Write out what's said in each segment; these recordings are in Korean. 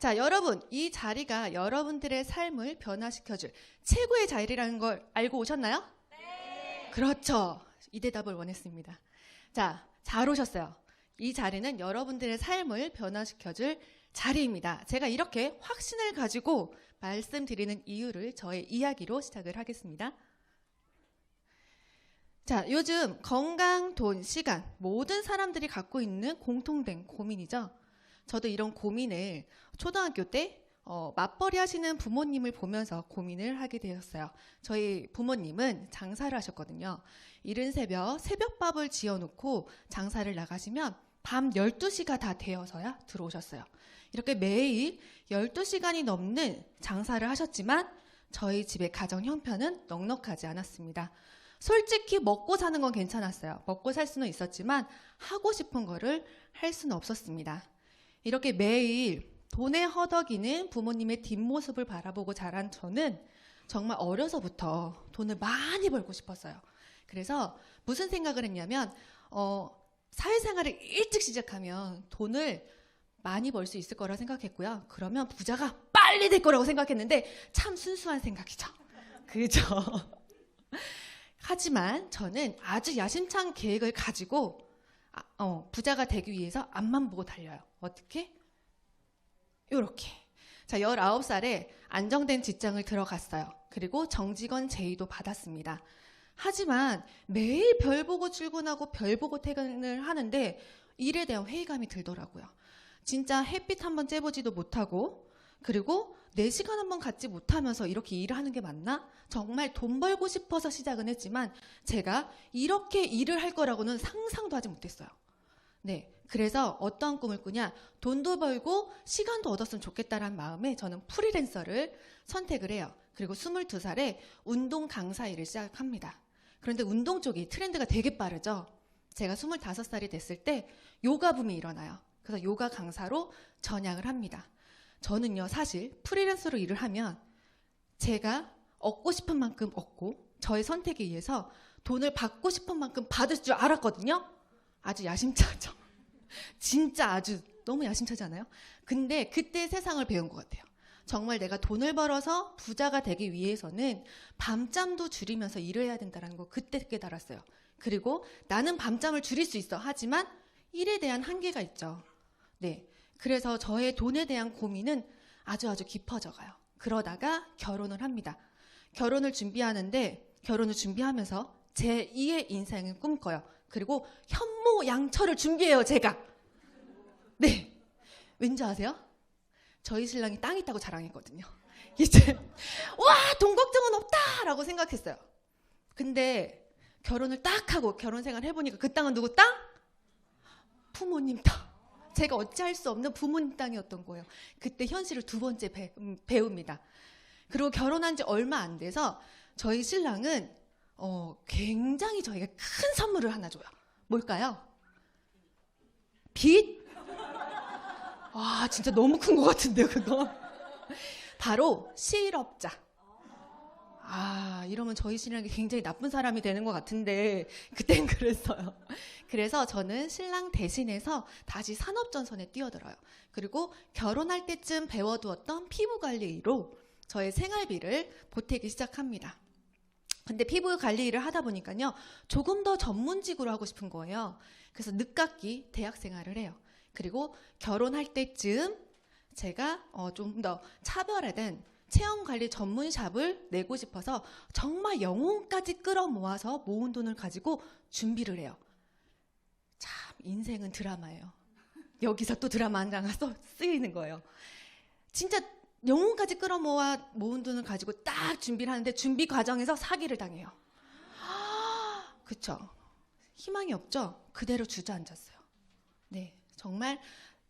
자, 여러분, 이 자리가 여러분들의 삶을 변화시켜줄 최고의 자리라는 걸 알고 오셨나요? 네. 그렇죠. 이 대답을 원했습니다. 자, 잘 오셨어요. 이 자리는 여러분들의 삶을 변화시켜줄 자리입니다. 제가 이렇게 확신을 가지고 말씀드리는 이유를 저의 이야기로 시작을 하겠습니다. 자, 요즘 건강, 돈, 시간 모든 사람들이 갖고 있는 공통된 고민이죠. 저도 이런 고민을 초등학교 때 맞벌이 하시는 부모님을 보면서 고민을 하게 되었어요. 저희 부모님은 장사를 하셨거든요. 이른 새벽밥을 지어놓고 장사를 나가시면 밤 12시가 다 되어서야 들어오셨어요. 이렇게 매일 12시간이 넘는 장사를 하셨지만 저희 집의 가정 형편은 넉넉하지 않았습니다. 솔직히 먹고 사는 건 괜찮았어요. 먹고 살 수는 있었지만 하고 싶은 거를 할 수는 없었습니다. 이렇게 매일 돈에 허덕이는 부모님의 뒷모습을 바라보고 자란 저는 정말 어려서부터 돈을 많이 벌고 싶었어요. 그래서 무슨 생각을 했냐면 사회생활을 일찍 시작하면 돈을 많이 벌 수 있을 거라고 생각했고요. 그러면 부자가 빨리 될 거라고 생각했는데 참 순수한 생각이죠. 그죠? 하지만 저는 아주 야심찬 계획을 가지고 부자가 되기 위해서 앞만 보고 달려요. 어떻게? 요렇게. 자, 19살에 안정된 직장을 들어갔어요. 그리고 정직원 제의도 받았습니다. 하지만 매일 별 보고 출근하고 별 보고 퇴근을 하는데 일에 대한 회의감이 들더라고요. 진짜 햇빛 한번 쬐보지도 못하고 그리고 4시간 한번 갖지 못하면서 이렇게 일을 하는 게 맞나? 정말 돈 벌고 싶어서 시작은 했지만 제가 이렇게 일을 할 거라고는 상상도 하지 못했어요. 네, 그래서 어떤 꿈을 꾸냐? 돈도 벌고 시간도 얻었으면 좋겠다라는 마음에 저는 프리랜서를 선택을 해요. 그리고 22살에 운동 강사 일을 시작합니다. 그런데 운동 쪽이 트렌드가 되게 빠르죠. 제가 25살이 됐을 때 요가 붐이 일어나요. 그래서 요가 강사로 전향을 합니다. 저는요, 사실 프리랜서로 일을 하면 제가 얻고 싶은 만큼 얻고 저의 선택에 의해서 돈을 받고 싶은 만큼 받을 줄 알았거든요. 아주 야심차죠. 진짜 아주 너무 야심차지 않아요? 근데 그때 세상을 배운 것 같아요. 정말 내가 돈을 벌어서 부자가 되기 위해서는 밤잠도 줄이면서 일을 해야 된다는 거 그때 깨달았어요. 그리고 나는 밤잠을 줄일 수 있어. 하지만 일에 대한 한계가 있죠. 네, 그래서 저의 돈에 대한 고민은 아주 깊어져가요. 그러다가 결혼을 합니다. 결혼을 준비하면서 제 2의 인생을 꿈꿔요. 그리고 현모양처를 준비해요, 제가. 네, 왠지 아세요? 저희 신랑이 땅 있다고 자랑했거든요. 이제 와, 돈 걱정은 없다라고 생각했어요. 근데 결혼을 딱 하고 결혼 생활 해보니까 그 땅은 누구 땅? 부모님 땅. 제가 어찌할 수 없는 부모님 땅이었던 거예요. 그때 현실을 2번째 배웁니다. 그리고 결혼한 지 얼마 안 돼서 저희 신랑은 굉장히 저에게 큰 선물을 하나 줘요. 뭘까요? 빚? 와, 진짜 너무 큰 것 같은데요, 그거? 바로 실업자. 이러면 저희 신랑이 굉장히 나쁜 사람이 되는 것 같은데 그땐 그랬어요. 그래서 저는 신랑 대신해서 다시 산업전선에 뛰어들어요. 그리고 결혼할 때쯤 배워두었던 피부관리로 저의 생활비를 보태기 시작합니다. 근데 피부관리 일을 하다 보니까요, 조금 더 전문직으로 하고 싶은 거예요. 그래서 늦깎이 대학 생활을 해요. 그리고 결혼할 때쯤 제가 좀 더 차별화된 체형관리 전문샵을 내고 싶어서 정말 영혼까지 끌어모아서 모은 돈을 가지고 준비를 해요. 참 인생은 드라마예요. 여기서 또 드라마 한 장 쓰이는 거예요. 진짜 영혼까지 끌어모아 모은 돈을 가지고 딱 준비를 하는데 준비 과정에서 사기를 당해요. 그쵸? 희망이 없죠? 그대로 주저앉았어요. 네, 정말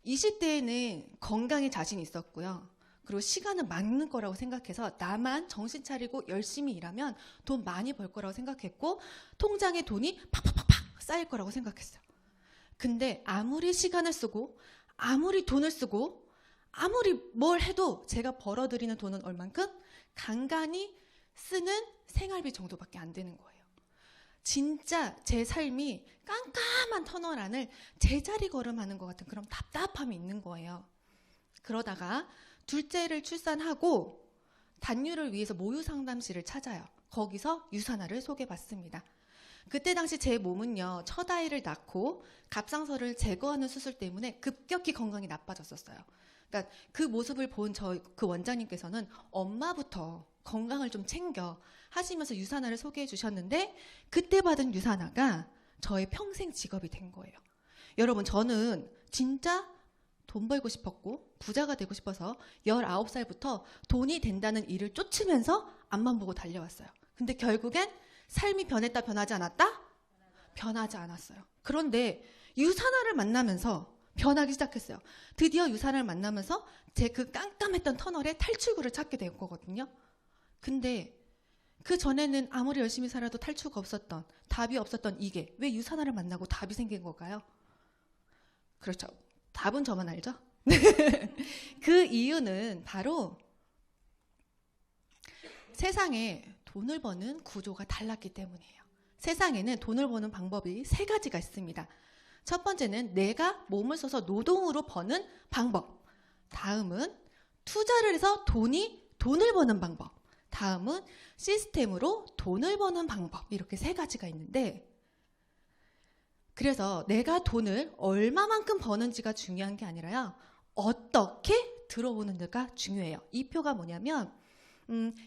20대에는 건강에 자신이 있었고요. 그리고 시간은 맞는 거라고 생각해서 나만 정신 차리고 열심히 일하면 돈 많이 벌 거라고 생각했고 통장에 돈이 팍팍팍팍 쌓일 거라고 생각했어요. 근데 아무리 시간을 쓰고 아무리 돈을 쓰고 아무리 뭘 해도 제가 벌어들이는 돈은 얼만큼? 간간히 쓰는 생활비 정도밖에 안 되는 거예요. 진짜 제 삶이 깜깜한 터널 안을 제자리 걸음하는 것 같은 그런 답답함이 있는 거예요. 그러다가 둘째를 출산하고 단유를 위해서 모유상담실을 찾아요. 거기서 유산화를 소개받습니다. 그때 당시 제 몸은요, 첫 아이를 낳고 갑상선을 제거하는 수술 때문에 급격히 건강이 나빠졌었어요. 그러니까 그 모습을 본 그 원장님께서는 엄마부터 건강을 좀 챙겨 하시면서 유산화를 소개해 주셨는데, 그때 받은 유산화가 저의 평생 직업이 된 거예요. 여러분, 저는 진짜 돈 벌고 싶었고 부자가 되고 싶어서 19살부터 돈이 된다는 일을 쫓으면서 앞만 보고 달려왔어요. 근데 결국엔 삶이 변했다, 변하지 않았다? 변하지 않았어요. 그런데 유산화를 만나면서 변하기 시작했어요. 드디어 유산화를 만나면서 제 그 깜깜했던 터널에 탈출구를 찾게 된 거거든요. 근데 그 전에는 아무리 열심히 살아도 탈출구가 없었던, 답이 없었던 이게 왜 유산화를 만나고 답이 생긴 걸까요? 그렇죠. 답은 저만 알죠? 그 이유는 바로 세상에 돈을 버는 구조가 달랐기 때문이에요. 세상에는 돈을 버는 방법이 3가지가 있습니다. 첫 번째는 내가 몸을 써서 노동으로 버는 방법. 다음은 투자를 해서 돈을 버는 방법. 다음은 시스템으로 돈을 버는 방법. 이렇게 3가지가 있는데, 그래서 내가 돈을 얼마만큼 버는지가 중요한 게 아니라요, 어떻게 들어오는지가 중요해요. 이 표가 뭐냐면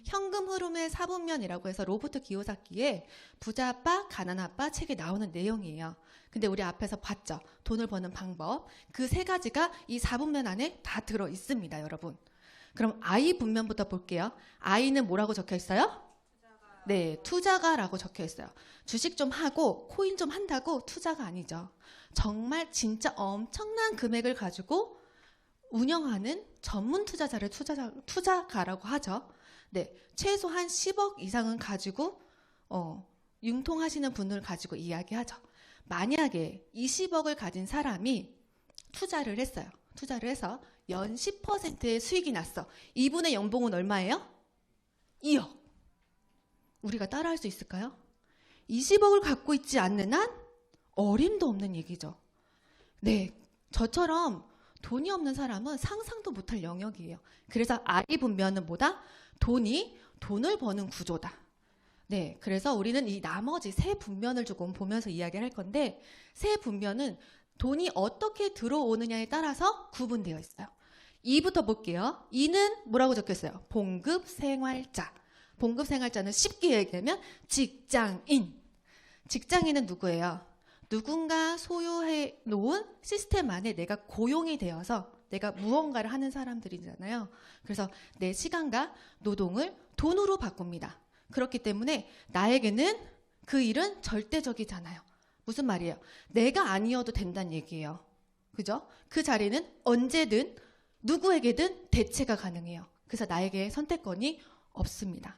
현금 흐름의 4분면이라고 해서 로버트 기요사키의 부자 아빠, 가난 아빠 책에 나오는 내용이에요. 근데 우리 앞에서 봤죠. 돈을 버는 방법. 그 3가지가 이 4분면 안에 다 들어 있습니다, 여러분. 그럼 I 분면부터 볼게요. I는 뭐라고 적혀 있어요? 네, 투자가라고 적혀 있어요. 주식 좀 하고 코인 좀 한다고 투자가 아니죠. 정말 진짜 엄청난 금액을 가지고 운영하는 전문 투자자를 투자가라고 하죠. 네, 최소한 10억 이상은 가지고 융통하시는 분을 가지고 이야기하죠. 만약에 20억을 가진 사람이 투자를 했어요. 투자를 해서 연 10%의 수익이 났어. 이분의 연봉은 얼마예요? 2억. 우리가 따라할 수 있을까요? 20억을 갖고 있지 않는 한 어림도 없는 얘기죠. 네, 저처럼 돈이 없는 사람은 상상도 못할 영역이에요. 그래서 I 분면은 뭐다? 돈을 버는 구조다. 네, 그래서 우리는 이 나머지 3분면을 조금 보면서 이야기를 할 건데, 3분면은 돈이 어떻게 들어오느냐에 따라서 구분되어 있어요. 2부터 볼게요. 2는 뭐라고 적혔어요? 봉급생활자. 봉급생활자는 쉽게 얘기하면 직장인. 직장인은 누구예요? 누군가 소유해 놓은 시스템 안에 내가 고용이 되어서 내가 무언가를 하는 사람들이잖아요. 그래서 내 시간과 노동을 돈으로 바꿉니다. 그렇기 때문에 나에게는 그 일은 절대적이잖아요. 무슨 말이에요? 내가 아니어도 된다는 얘기예요. 그죠? 그 자리는 언제든 누구에게든 대체가 가능해요. 그래서 나에게 선택권이 없습니다.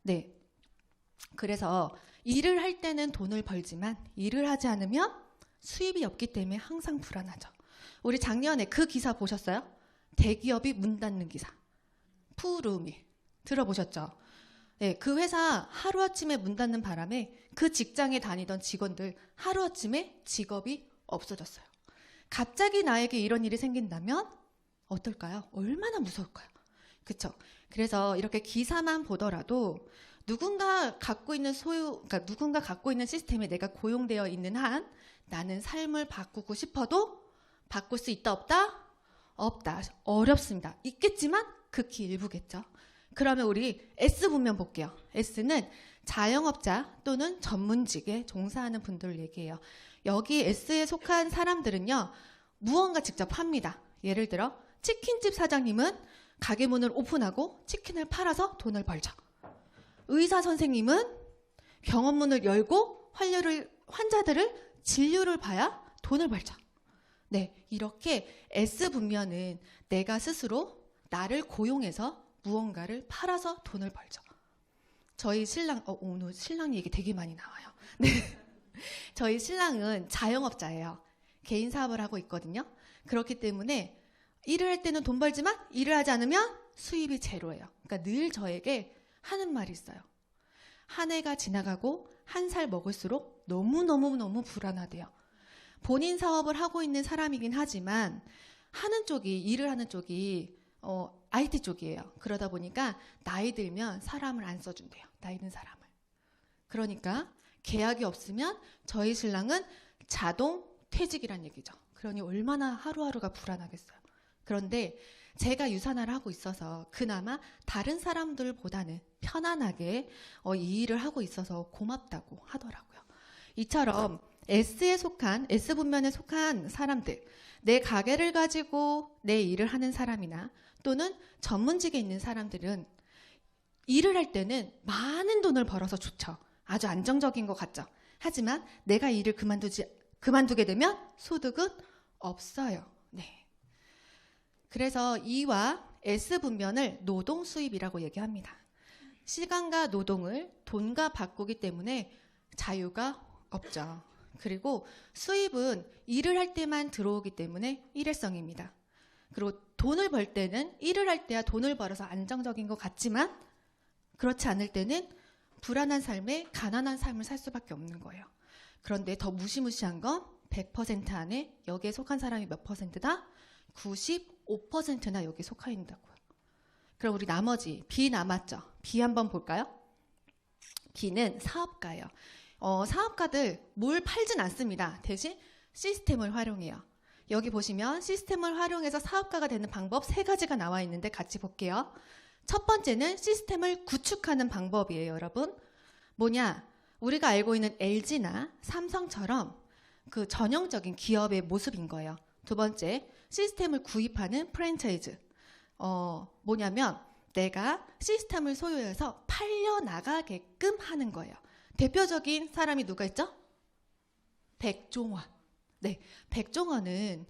네. 그래서 일을 할 때는 돈을 벌지만 일을 하지 않으면 수입이 없기 때문에 항상 불안하죠. 우리 작년에 그 기사 보셨어요? 대기업이 문 닫는 기사. 푸르미. 들어보셨죠? 네, 그 회사 하루아침에 문 닫는 바람에 그 직장에 다니던 직원들 하루아침에 직업이 없어졌어요. 갑자기 나에게 이런 일이 생긴다면 어떨까요? 얼마나 무서울까요? 그렇죠? 그래서 이렇게 기사만 보더라도 누군가 갖고 있는 누군가 갖고 있는 시스템에 내가 고용되어 있는 한 나는 삶을 바꾸고 싶어도 바꿀 수 있다 없다? 없다. 어렵습니다. 있겠지만 극히 일부겠죠. 그러면 우리 S분면 볼게요. S는 자영업자 또는 전문직에 종사하는 분들을 얘기해요. 여기 S에 속한 사람들은요, 무언가 직접 합니다. 예를 들어 치킨집 사장님은 가게 문을 오픈하고 치킨을 팔아서 돈을 벌죠. 의사 선생님은 병원 문을 열고 환자들을 진료를 봐야 돈을 벌죠. 네, 이렇게 S분면은 내가 스스로 나를 고용해서 무언가를 팔아서 돈을 벌죠. 저희 신랑, 오늘 신랑 얘기 되게 많이 나와요. 네. 저희 신랑은 자영업자예요. 개인 사업을 하고 있거든요. 그렇기 때문에 일을 할 때는 돈 벌지만 일을 하지 않으면 수입이 제로예요. 그러니까 늘 저에게 하는 말이 있어요. 한 해가 지나가고 한 살 먹을수록 너무너무 불안하대요. 본인 사업을 하고 있는 사람이긴 하지만 하는 쪽이, 일을 하는 쪽이 IT 쪽이에요. 그러다 보니까 나이 들면 사람을 안 써준대요. 나이 든 사람을. 그러니까 계약이 없으면 저희 신랑은 자동 퇴직이란 얘기죠. 그러니 얼마나 하루하루가 불안하겠어요. 그런데 제가 유산화를 하고 있어서 그나마 다른 사람들보다는 편안하게 이 일을 하고 있어서 고맙다고 하더라고요. 이처럼 S분면에 속한 사람들, 내 가게를 가지고 내 일을 하는 사람이나 또는 전문직에 있는 사람들은 일을 할 때는 많은 돈을 벌어서 좋죠. 아주 안정적인 것 같죠. 하지만 내가 일을 그만두게 되면 소득은 없어요. 네. 그래서 E와 S분면을 노동 수입이라고 얘기합니다. 시간과 노동을 돈과 바꾸기 때문에 자유가 없죠. 그리고 수입은 일을 할 때만 들어오기 때문에 일회성입니다. 그리고 돈을 벌 때는 일을 할 때야 돈을 벌어서 안정적인 것 같지만 그렇지 않을 때는 불안한 삶에 가난한 삶을 살 수밖에 없는 거예요. 그런데 더 무시무시한 건 100% 안에 여기에 속한 사람이 몇 %다? 95%나 여기에 속해 있다고요. 그럼 우리 나머지 B 남았죠? B 한번 볼까요? B는 사업가예요. 사업가들 뭘 팔진 않습니다. 대신 시스템을 활용해요. 여기 보시면 시스템을 활용해서 사업가가 되는 방법 3가지가 나와 있는데 같이 볼게요. 첫 번째는 시스템을 구축하는 방법이에요, 여러분. 뭐냐? 우리가 알고 있는 LG나 삼성처럼 그 전형적인 기업의 모습인 거예요. 두 번째, 시스템을 구입하는 프랜차이즈. 뭐냐면 내가 시스템을 소유해서 팔려나가게끔 하는 거예요. 대표적인 사람이 누가 있죠? 백종원. 네, 백종원은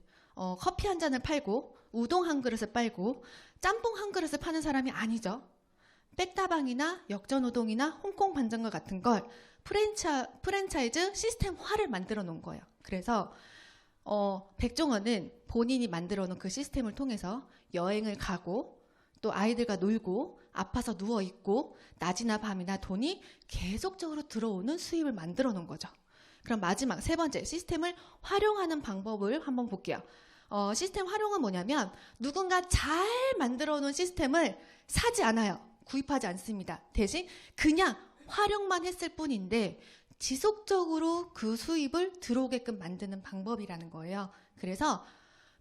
커피 한 잔을 팔고 우동 한 그릇을 팔고 짬뽕 한 그릇을 파는 사람이 아니죠. 백다방이나 역전우동이나 홍콩 반장과 같은 걸 프랜차이즈 시스템화를 만들어 놓은 거예요. 그래서 백종원은 본인이 만들어 놓은 그 시스템을 통해서 여행을 가고 또 아이들과 놀고 아파서 누워있고 낮이나 밤이나 돈이 계속적으로 들어오는 수입을 만들어 놓은 거죠. 그럼 마지막 3번째 시스템을 활용하는 방법을 한번 볼게요. 시스템 활용은 뭐냐면 누군가 잘 만들어 놓은 시스템을 사지 않아요. 구입하지 않습니다. 대신 그냥 활용만 했을 뿐인데 지속적으로 그 수입을 들어오게끔 만드는 방법이라는 거예요. 그래서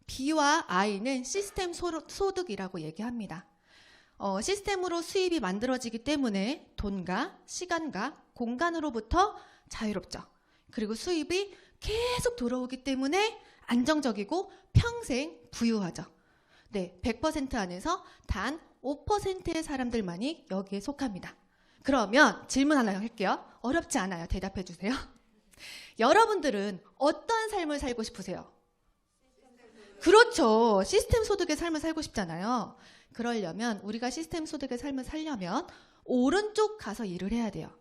B와 I는 시스템 소득이라고 얘기합니다. 시스템으로 수입이 만들어지기 때문에 돈과 시간과 공간으로부터 자유롭죠. 그리고 수입이 계속 들어오기 때문에 안정적이고 평생 부유하죠. 네, 100% 안에서 단 5%의 사람들만이 여기에 속합니다. 그러면 질문 하나 할게요. 어렵지 않아요. 대답해 주세요. 여러분들은 어떤 삶을 살고 싶으세요? 그렇죠. 시스템 소득의 삶을 살고 싶잖아요. 그러려면 우리가 시스템 소득의 삶을 살려면 오른쪽 가서 일을 해야 돼요.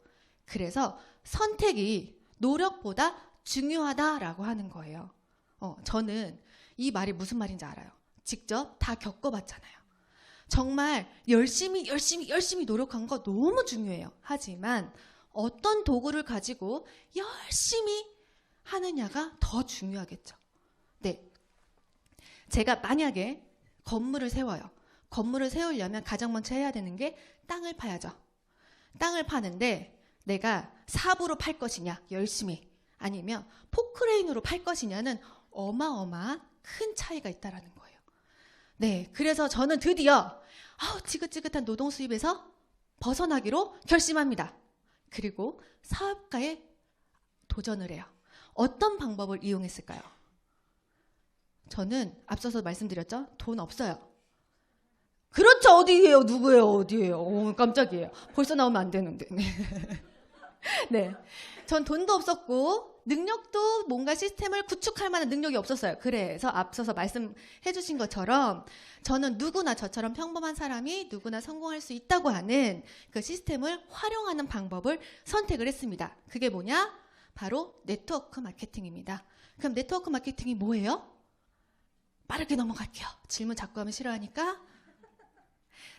그래서 선택이 노력보다 중요하다라고 하는 거예요. 저는 이 말이 무슨 말인지 알아요. 직접 다 겪어봤잖아요. 정말 열심히 노력한 거 너무 중요해요. 하지만 어떤 도구를 가지고 열심히 하느냐가 더 중요하겠죠. 네, 제가 만약에 건물을 세워요. 건물을 세우려면 가장 먼저 해야 되는 게 땅을 파야죠. 땅을 파는데 내가 삽으로 팔 것이냐 열심히 아니면 포크레인으로 팔 것이냐는 어마어마한 큰 차이가 있다라는 거예요. 네, 그래서 저는 드디어 지긋지긋한 노동 수입에서 벗어나기로 결심합니다. 그리고 사업가에 도전을 해요. 어떤 방법을 이용했을까요? 저는 앞서서 말씀드렸죠? 돈 없어요. 그렇죠. 어디예요? 누구예요? 어디예요? 깜짝이에요. 벌써 나오면 안 되는데. 네. 전 돈도 없었고 능력도 뭔가 시스템을 구축할 만한 능력이 없었어요. 그래서 앞서서 말씀해 주신 것처럼 저는 누구나 저처럼 평범한 사람이 누구나 성공할 수 있다고 하는 그 시스템을 활용하는 방법을 선택을 했습니다. 그게 뭐냐? 바로 네트워크 마케팅입니다. 그럼 네트워크 마케팅이 뭐예요? 빠르게 넘어갈게요. 질문 자꾸 하면 싫어하니까.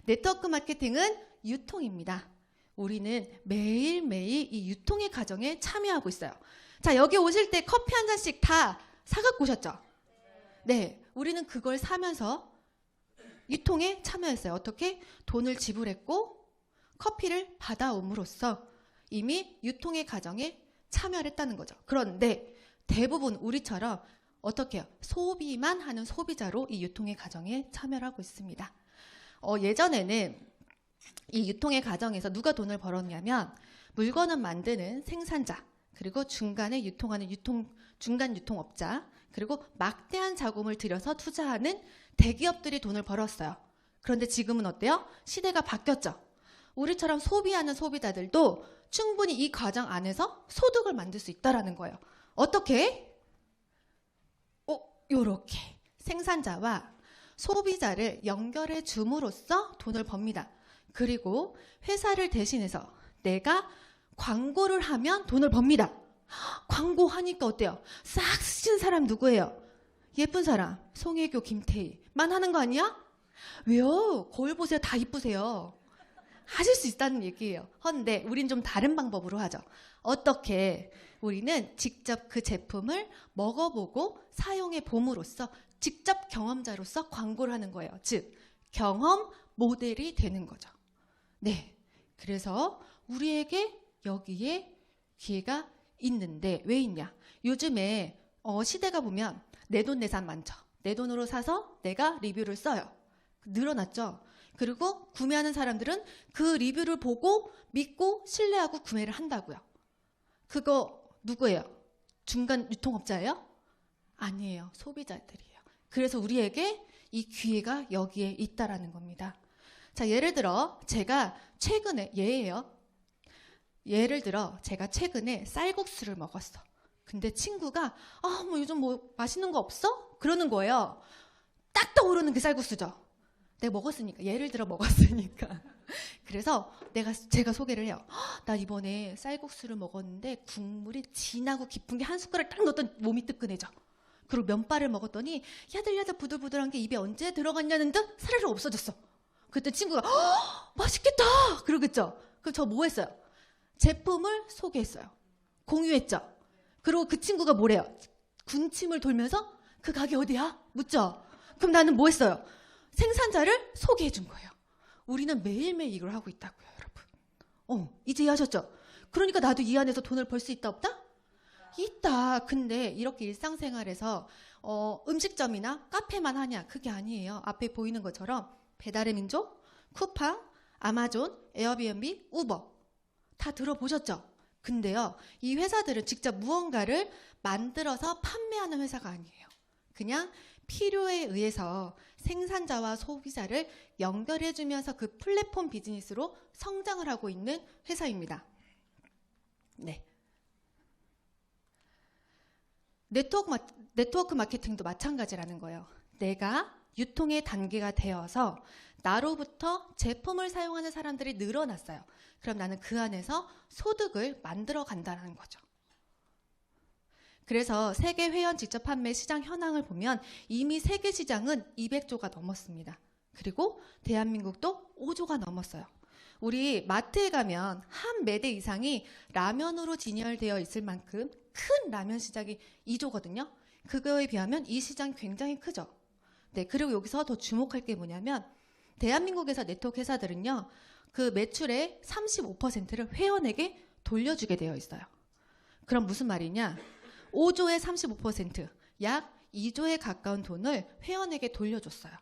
네트워크 마케팅은 유통입니다. 우리는 매일매일 이 유통의 과정에 참여하고 있어요. 자, 여기 오실 때 커피 한 잔씩 다 사갖고 오셨죠? 네, 우리는 그걸 사면서 유통에 참여했어요. 어떻게? 돈을 지불했고 커피를 받아옴으로써 이미 유통의 과정에 참여를 했다는 거죠. 그런데 대부분 우리처럼 어떻게 해요? 소비만 하는 소비자로 이 유통의 과정에 참여를 하고 있습니다. 예전에는 이 유통의 과정에서 누가 돈을 벌었냐면 물건을 만드는 생산자, 그리고 중간에 유통하는 중간 유통업자, 그리고 막대한 자금을 들여서 투자하는 대기업들이 돈을 벌었어요. 그런데 지금은 어때요? 시대가 바뀌었죠. 우리처럼 소비하는 소비자들도 충분히 이 과정 안에서 소득을 만들 수 있다는 거예요. 어떻게? 요렇게 생산자와 소비자를 연결해 줌으로써 돈을 법니다. 그리고 회사를 대신해서 내가 광고를 하면 돈을 법니다. 광고하니까 어때요? 싹 스친 사람 누구예요? 예쁜 사람 송혜교, 김태희만 하는 거 아니야? 왜요? 거울 보세요. 다 이쁘세요. 하실 수 있다는 얘기예요. 그런데 우린 좀 다른 방법으로 하죠. 어떻게? 우리는 직접 그 제품을 먹어보고 사용해 봄으로써 직접 경험자로서 광고를 하는 거예요. 즉 경험 모델이 되는 거죠. 네, 그래서 우리에게 여기에 기회가 있는데 왜 있냐? 요즘에 시대가 보면 내돈내산 많죠. 내 돈으로 사서 내가 리뷰를 써요. 늘어났죠. 그리고 구매하는 사람들은 그 리뷰를 보고 믿고 신뢰하고 구매를 한다고요. 그거 누구예요? 중간 유통업자예요? 아니에요. 소비자들이에요. 그래서 우리에게 이 기회가 여기에 있다라는 겁니다. 자, 예를 들어 제가 최근에 예를 들어 제가 최근에 쌀국수를 먹었어. 근데 친구가 뭐 요즘 뭐 맛있는 거 없어? 그러는 거예요. 딱 떠오르는 게 쌀국수죠. 내가 먹었으니까. 예를 들어 먹었으니까. 그래서 제가 소개를 해요. 나 이번에 쌀국수를 먹었는데 국물이 진하고 깊은 게 한 숟가락 딱 넣었더니 몸이 뜨끈해져. 그리고 면발을 먹었더니 야들야들 부들부들한 게 입에 언제 들어갔냐는 듯 사르르 없어졌어. 그때 친구가 맛있겠다 그러겠죠. 그럼 저 뭐 했어요? 제품을 소개했어요. 공유했죠. 그리고 그 친구가 뭐래요? 군침을 돌면서 그 가게 어디야? 묻죠. 그럼 나는 뭐 했어요? 생산자를 소개해 준 거예요. 우리는 매일매일 이걸 하고 있다고요, 여러분. 이제 이해하셨죠? 그러니까 나도 이 안에서 돈을 벌 수 있다 없다? 있다. 근데 이렇게 일상생활에서 음식점이나 카페만 하냐? 그게 아니에요. 앞에 보이는 것처럼 배달의 민족, 쿠팡, 아마존, 에어비앤비, 우버 다 들어보셨죠? 근데요, 이 회사들은 직접 무언가를 만들어서 판매하는 회사가 아니에요. 그냥 필요에 의해서 생산자와 소비자를 연결해주면서 그 플랫폼 비즈니스로 성장을 하고 있는 회사입니다. 네. 네트워크 마케팅도 마찬가지라는 거예요. 내가 유통의 단계가 되어서 나로부터 제품을 사용하는 사람들이 늘어났어요. 그럼 나는 그 안에서 소득을 만들어 간다는 거죠. 그래서 세계 회원 직접 판매 시장 현황을 보면 이미 세계 시장은 200조가 넘었습니다. 그리고 대한민국도 5조가 넘었어요. 우리 마트에 가면 한 매대 이상이 라면으로 진열되어 있을 만큼 큰 라면 시장이 2조거든요. 그거에 비하면 이 시장 굉장히 크죠. 네, 그리고 여기서 더 주목할 게 뭐냐면 대한민국에서 네트워크 회사들은요. 그 매출의 35%를 회원에게 돌려주게 되어 있어요. 그럼 무슨 말이냐? 5조의 35%, 약 2조에 가까운 돈을 회원에게 돌려줬어요.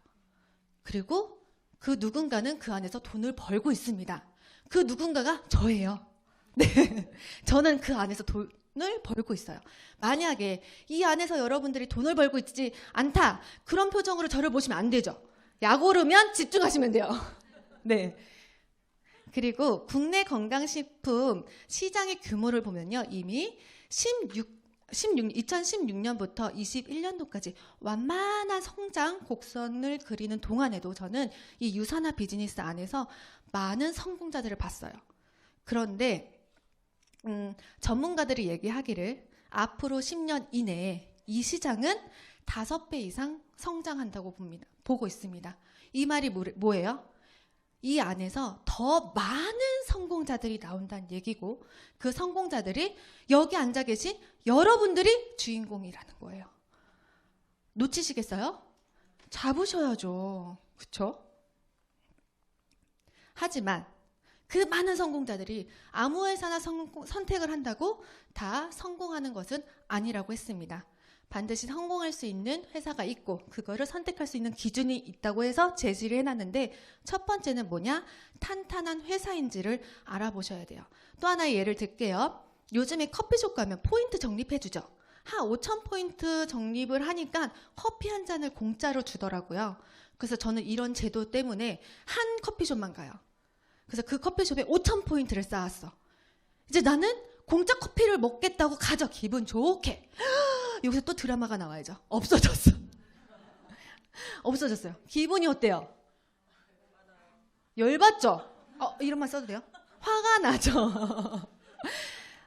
그리고 그 누군가는 그 안에서 돈을 벌고 있습니다. 그 누군가가 저예요. 네, 저는 그 안에서 돈을 벌고 있어요. 만약에 이 안에서 여러분들이 돈을 벌고 있지 않다, 그런 표정으로 저를 보시면 안 되죠. 약 오르면 집중하시면 돼요. 네. 그리고 국내 건강식품 시장의 규모를 보면요. 이미 2016년부터 21년도까지 완만한 성장 곡선을 그리는 동안에도 저는 이 유산화 비즈니스 안에서 많은 성공자들을 봤어요. 그런데 전문가들이 얘기하기를 앞으로 10년 이내에 이 시장은 5배 이상 성장한다고 보고 있습니다. 이 말이 뭐예요? 이 안에서 더 많은 성공자들이 나온다는 얘기고 그 성공자들이 여기 앉아 계신 여러분들이 주인공이라는 거예요. 놓치시겠어요? 잡으셔야죠. 그쵸? 하지만 그 많은 성공자들이 아무 회사나 선택을 한다고 다 성공하는 것은 아니라고 했습니다. 반드시 성공할 수 있는 회사가 있고 그거를 선택할 수 있는 기준이 있다고 해서 제시를 해놨는데, 첫 번째는 뭐냐? 탄탄한 회사인지를 알아보셔야 돼요. 또 하나의 예를 들게요. 요즘에 커피숍 가면 포인트 적립해주죠. 한 5,000포인트 적립을 하니까 커피 한 잔을 공짜로 주더라고요. 그래서 저는 이런 제도 때문에 한 커피숍만 가요. 그래서 그 커피숍에 5,000포인트를 쌓았어. 이제 나는 공짜 커피를 먹겠다고 가죠. 기분 좋게. 여기서 또 드라마가 나와야죠. 없어졌어. 없어졌어요. 기분이 어때요? 열받죠? 이런 말 써도 돼요? 화가 나죠.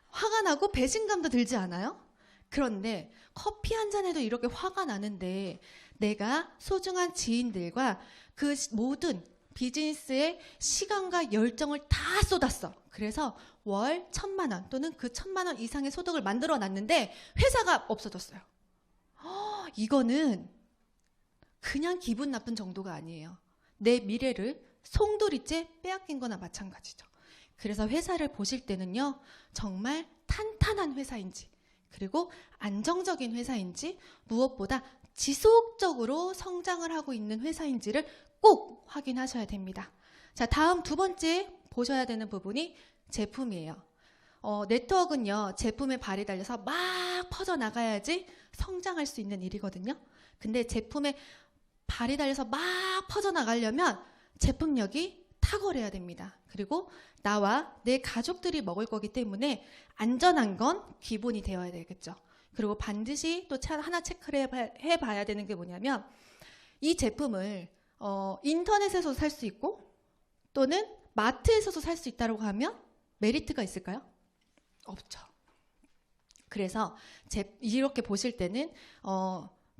화가 나고 배신감도 들지 않아요? 그런데 커피 한 잔에도 이렇게 화가 나는데 내가 소중한 지인들과 그 모든 비즈니스의 시간과 열정을 다 쏟았어. 그래서 월 1,000만 원 또는 그 1,000만 원 이상의 소득을 만들어 놨는데 회사가 없어졌어요. 이거는 그냥 기분 나쁜 정도가 아니에요. 내 미래를 송두리째 빼앗긴 거나 마찬가지죠. 그래서 회사를 보실 때는요, 정말 탄탄한 회사인지, 그리고 안정적인 회사인지, 무엇보다 지속적으로 성장을 하고 있는 회사인지를 꼭 확인하셔야 됩니다. 자, 다음 두 번째 보셔야 되는 부분이 제품이에요. 네트워크는요, 제품에 발이 달려서 막 퍼져나가야지 성장할 수 있는 일이거든요. 근데 제품에 발이 달려서 막 퍼져나가려면 제품력이 탁월해야 됩니다. 그리고 나와 내 가족들이 먹을 거기 때문에 안전한 건 기본이 되어야 되겠죠. 그리고 반드시 또 하나 체크를 해봐야 되는 게 뭐냐면, 이 제품을 인터넷에서도 살 수 있고 또는 마트에서도 살 수 있다고 하면 메리트가 있을까요? 없죠. 그래서 이렇게 보실 때는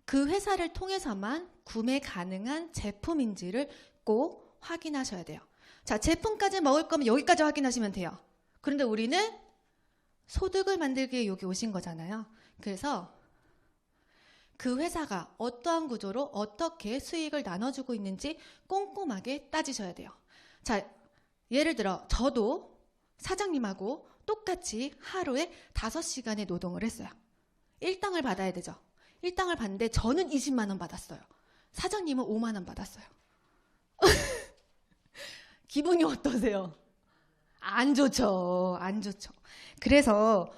그 회사를 통해서만 구매 가능한 제품인지를 꼭 확인하셔야 돼요. 자, 제품까지 먹을 거면 여기까지 확인하시면 돼요. 그런데 우리는 소득을 만들기 위해 여기 오신 거잖아요. 그래서 그 회사가 어떠한 구조로 어떻게 수익을 나눠주고 있는지 꼼꼼하게 따지셔야 돼요. 자, 예를 들어 저도 사장님하고 똑같이 하루에 5시간의 노동을 했어요. 일당을 받아야 되죠. 일당을 받는데 저는 20만 원 받았어요. 사장님은 5만 원 받았어요. 기분이 어떠세요? 안 좋죠. 안 좋죠. 그래서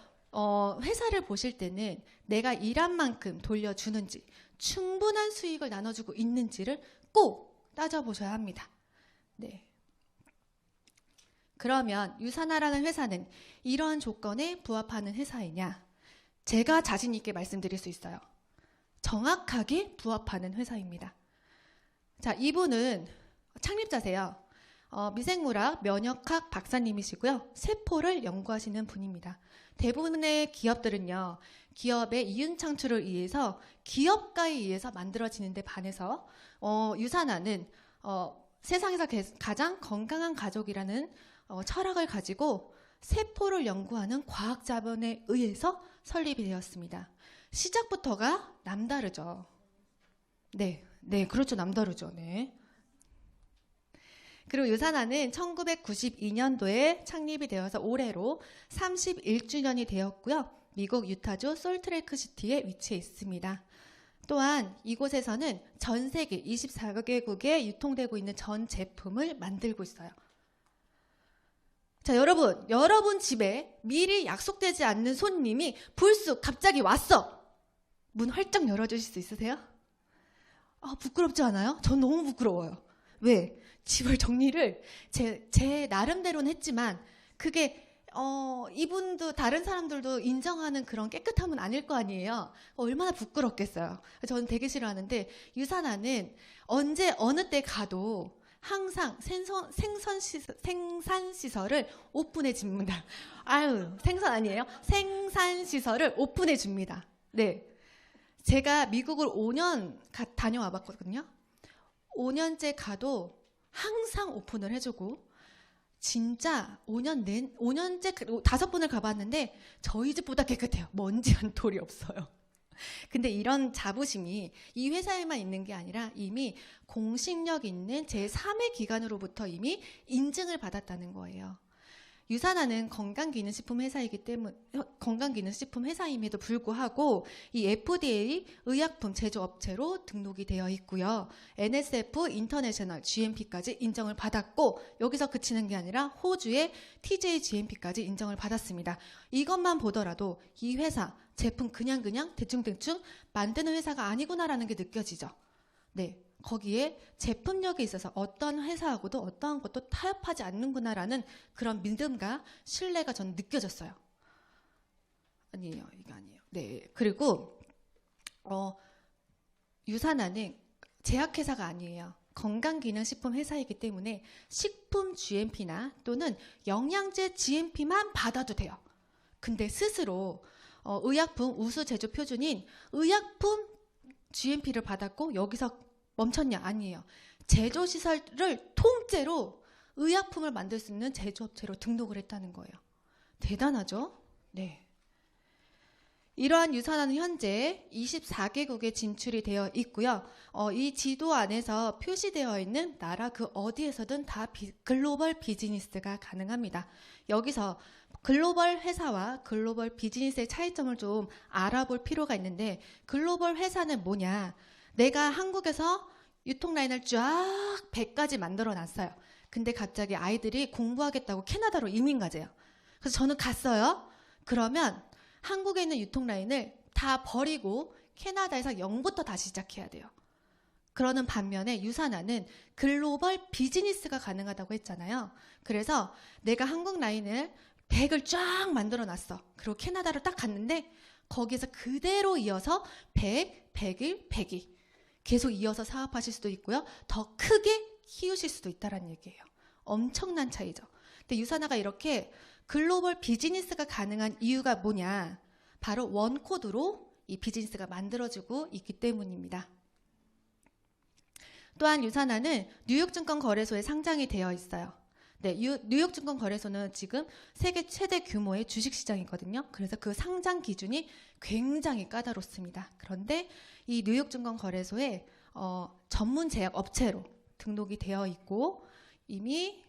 회사를 보실 때는 내가 일한 만큼 돌려주는지, 충분한 수익을 나눠주고 있는지를 꼭 따져보셔야 합니다. 네. 그러면 유산하라는 회사는 이러한 조건에 부합하는 회사이냐? 제가 자신 있게 말씀드릴 수 있어요. 정확하게 부합하는 회사입니다. 자, 이분은 창립자세요. 미생물학 면역학 박사님이시고요. 세포를 연구하시는 분입니다. 대부분의 기업들은요, 기업의 이윤 창출을 위해서 기업가에 의해서 만들어지는데 반해서 유산하는 세상에서 가장 건강한 가족이라는 철학을 가지고 세포를 연구하는 과학자본에 의해서 설립이 되었습니다. 시작부터가 남다르죠. 네, 그렇죠. 남다르죠. 네. 그리고 유산하는 1992년도에 창립이 되어서 올해로 31주년이 되었고요. 미국 유타주 솔트레이크 시티에 위치해 있습니다. 또한 이곳에서는 전 세계 24개국에 유통되고 있는 전 제품을 만들고 있어요. 자, 여러분 집에 미리 약속되지 않는 손님이 불쑥 갑자기 왔어. 문 활짝 열어주실 수 있으세요? 부끄럽지 않아요? 전 너무 부끄러워요. 왜? 집을 정리를 제 나름대로는 했지만 그게 이분도 다른 사람들도 인정하는 그런 깨끗함은 아닐 거 아니에요. 얼마나 부끄럽겠어요. 저는 되게 싫어하는데 유산하는 언제 어느 때 가도 항상 생산시설을 오픈해 줍니다. 생선 아니에요? 생산시설을 오픈해 줍니다. 네. 제가 미국을 5년 다녀와 봤거든요. 5년째 가도 항상 오픈을 해주고, 진짜 5년째 5번을 가봤는데 저희 집보다 깨끗해요. 먼지 한 톨이 없어요. 근데 이런 자부심이 이 회사에만 있는 게 아니라 이미 공신력 있는 제3의 기관으로부터 이미 인증을 받았다는 거예요. 유산하는 건강기능식품 회사이기 때문에 건강기능식품 회사임에도 불구하고 이 FDA 의약품 제조업체로 등록이 되어 있고요. NSF 인터내셔널 GMP까지 인정을 받았고 여기서 그치는 게 아니라 호주의 TJ GMP까지 인정을 받았습니다. 이것만 보더라도 이 회사 제품 그냥 대충 만드는 회사가 아니구나라는 게 느껴지죠. 네. 거기에 제품력에 있어서 어떤 회사하고도 어떠한 것도 타협하지 않는구나라는 그런 믿음과 신뢰가 저는 느껴졌어요. 아니에요. 이거 아니에요. 네. 그리고 유산하는 제약회사가 아니에요. 건강기능식품 회사이기 때문에 식품 GMP나 또는 영양제 GMP만 받아도 돼요. 근데 스스로 의약품 우수 제조 표준인 의약품 GMP를 받았고 여기서 멈췄냐? 아니에요. 제조시설을 통째로 의약품을 만들 수 있는 제조업체로 등록을 했다는 거예요. 대단하죠? 네. 이러한 유산화는 현재 24개국에 진출이 되어 있고요. 이 지도 안에서 표시되어 있는 나라 그 어디에서든 다 글로벌 비즈니스가 가능합니다. 여기서 글로벌 회사와 글로벌 비즈니스의 차이점을 좀 알아볼 필요가 있는데 글로벌 회사는 뭐냐? 내가 한국에서 유통 라인을 쫙 100가지 만들어 놨어요. 근데 갑자기 아이들이 공부하겠다고 캐나다로 이민 가재요. 그래서 저는 갔어요. 그러면 한국에 있는 유통 라인을 다 버리고 캐나다에서 0부터 다시 시작해야 돼요. 그러는 반면에 유산화는 글로벌 비즈니스가 가능하다고 했잖아요. 그래서 내가 한국 라인을 100을 쫙 만들어 놨어. 그리고 캐나다로 딱 갔는데 거기에서 그대로 이어서 100, 101, 102 계속 이어서 사업하실 수도 있고요. 더 크게 키우실 수도 있다는 얘기예요. 엄청난 차이죠. 근데 유산화가 이렇게 글로벌 비즈니스가 가능한 이유가 뭐냐? 바로 원코드로 이 비즈니스가 만들어지고 있기 때문입니다. 또한 유산화는 뉴욕증권거래소에 상장이 되어 있어요. 네, 뉴욕증권거래소는 지금 세계 최대 규모의 주식시장이거든요. 그래서 그 상장 기준이 굉장히 까다롭습니다. 그런데 이 뉴욕증권거래소에 전문 제약 업체로 등록이 되어 있고 이미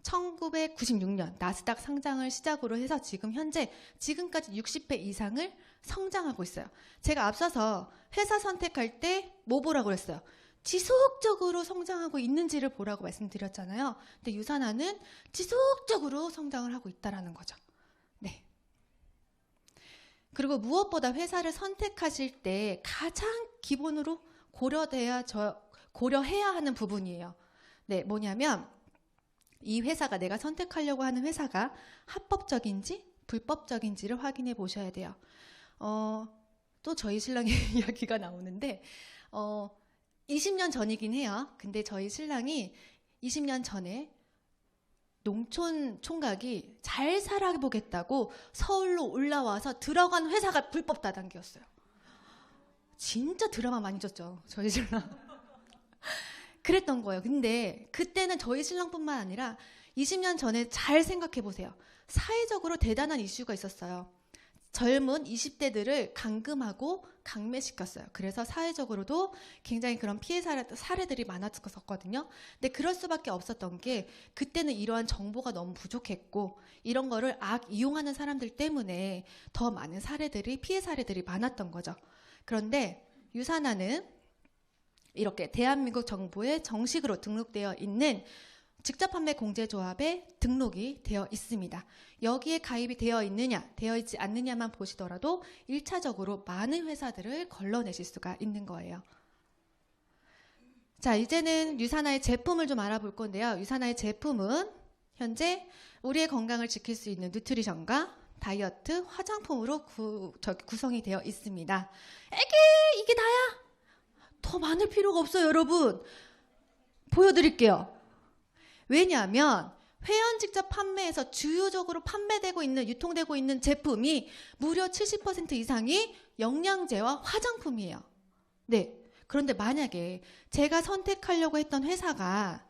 1996년 나스닥 상장을 시작으로 해서 지금까지 60배 이상을 성장하고 있어요. 제가 앞서서 회사 선택할 때 뭐 보라고 그랬어요? 지속적으로 성장하고 있는지를 보라고 말씀드렸잖아요. 근데 유산화는 지속적으로 성장을 하고 있다는 거죠. 네. 그리고 무엇보다 회사를 선택하실 때 가장 기본으로 고려해야 하는 부분이에요. 네, 뭐냐면 이 회사가 내가 선택하려고 하는 회사가 합법적인지 불법적인지를 확인해 보셔야 돼요. 또 저희 신랑의 이야기가 나오는데 20년 전이긴 해요. 근데 저희 신랑이 20년 전에 농촌 총각이 잘 살아보겠다고 서울로 올라와서 들어간 회사가 불법 다단계였어요. 진짜 드라마 많이 줬죠, 저희 신랑. 그랬던 거예요. 근데 그때는 저희 신랑뿐만 아니라 20년 전에 잘 생각해 보세요. 사회적으로 대단한 이슈가 있었어요. 젊은 20대들을 감금하고 강매시켰어요. 그래서 사회적으로도 굉장히 그런 피해 사례들이 많았었거든요. 근데 그럴 수밖에 없었던 게 그때는 이러한 정보가 너무 부족했고 이런 거를 이용하는 사람들 때문에 더 많은 피해 사례들이 많았던 거죠. 그런데 유산화는 이렇게 대한민국 정부에 정식으로 등록되어 있는 직접 판매 공제조합에 등록이 되어 있습니다. 여기에 가입이 되어 있느냐, 되어 있지 않느냐만 보시더라도 1차적으로 많은 회사들을 걸러내실 수가 있는 거예요. 자, 이제는 유산화의 제품을 좀 알아볼 건데요. 유산화의 제품은 현재 우리의 건강을 지킬 수 있는 뉴트리션과 다이어트, 화장품으로 구성이 되어 있습니다. 이게 다야? 더 많을 필요가 없어요, 여러분. 보여드릴게요. 왜냐하면 회원 직접 판매에서 주요적으로 판매되고 있는, 유통되고 있는 제품이 무려 70% 이상이 영양제와 화장품이에요. 네. 그런데 만약에 제가 선택하려고 했던 회사가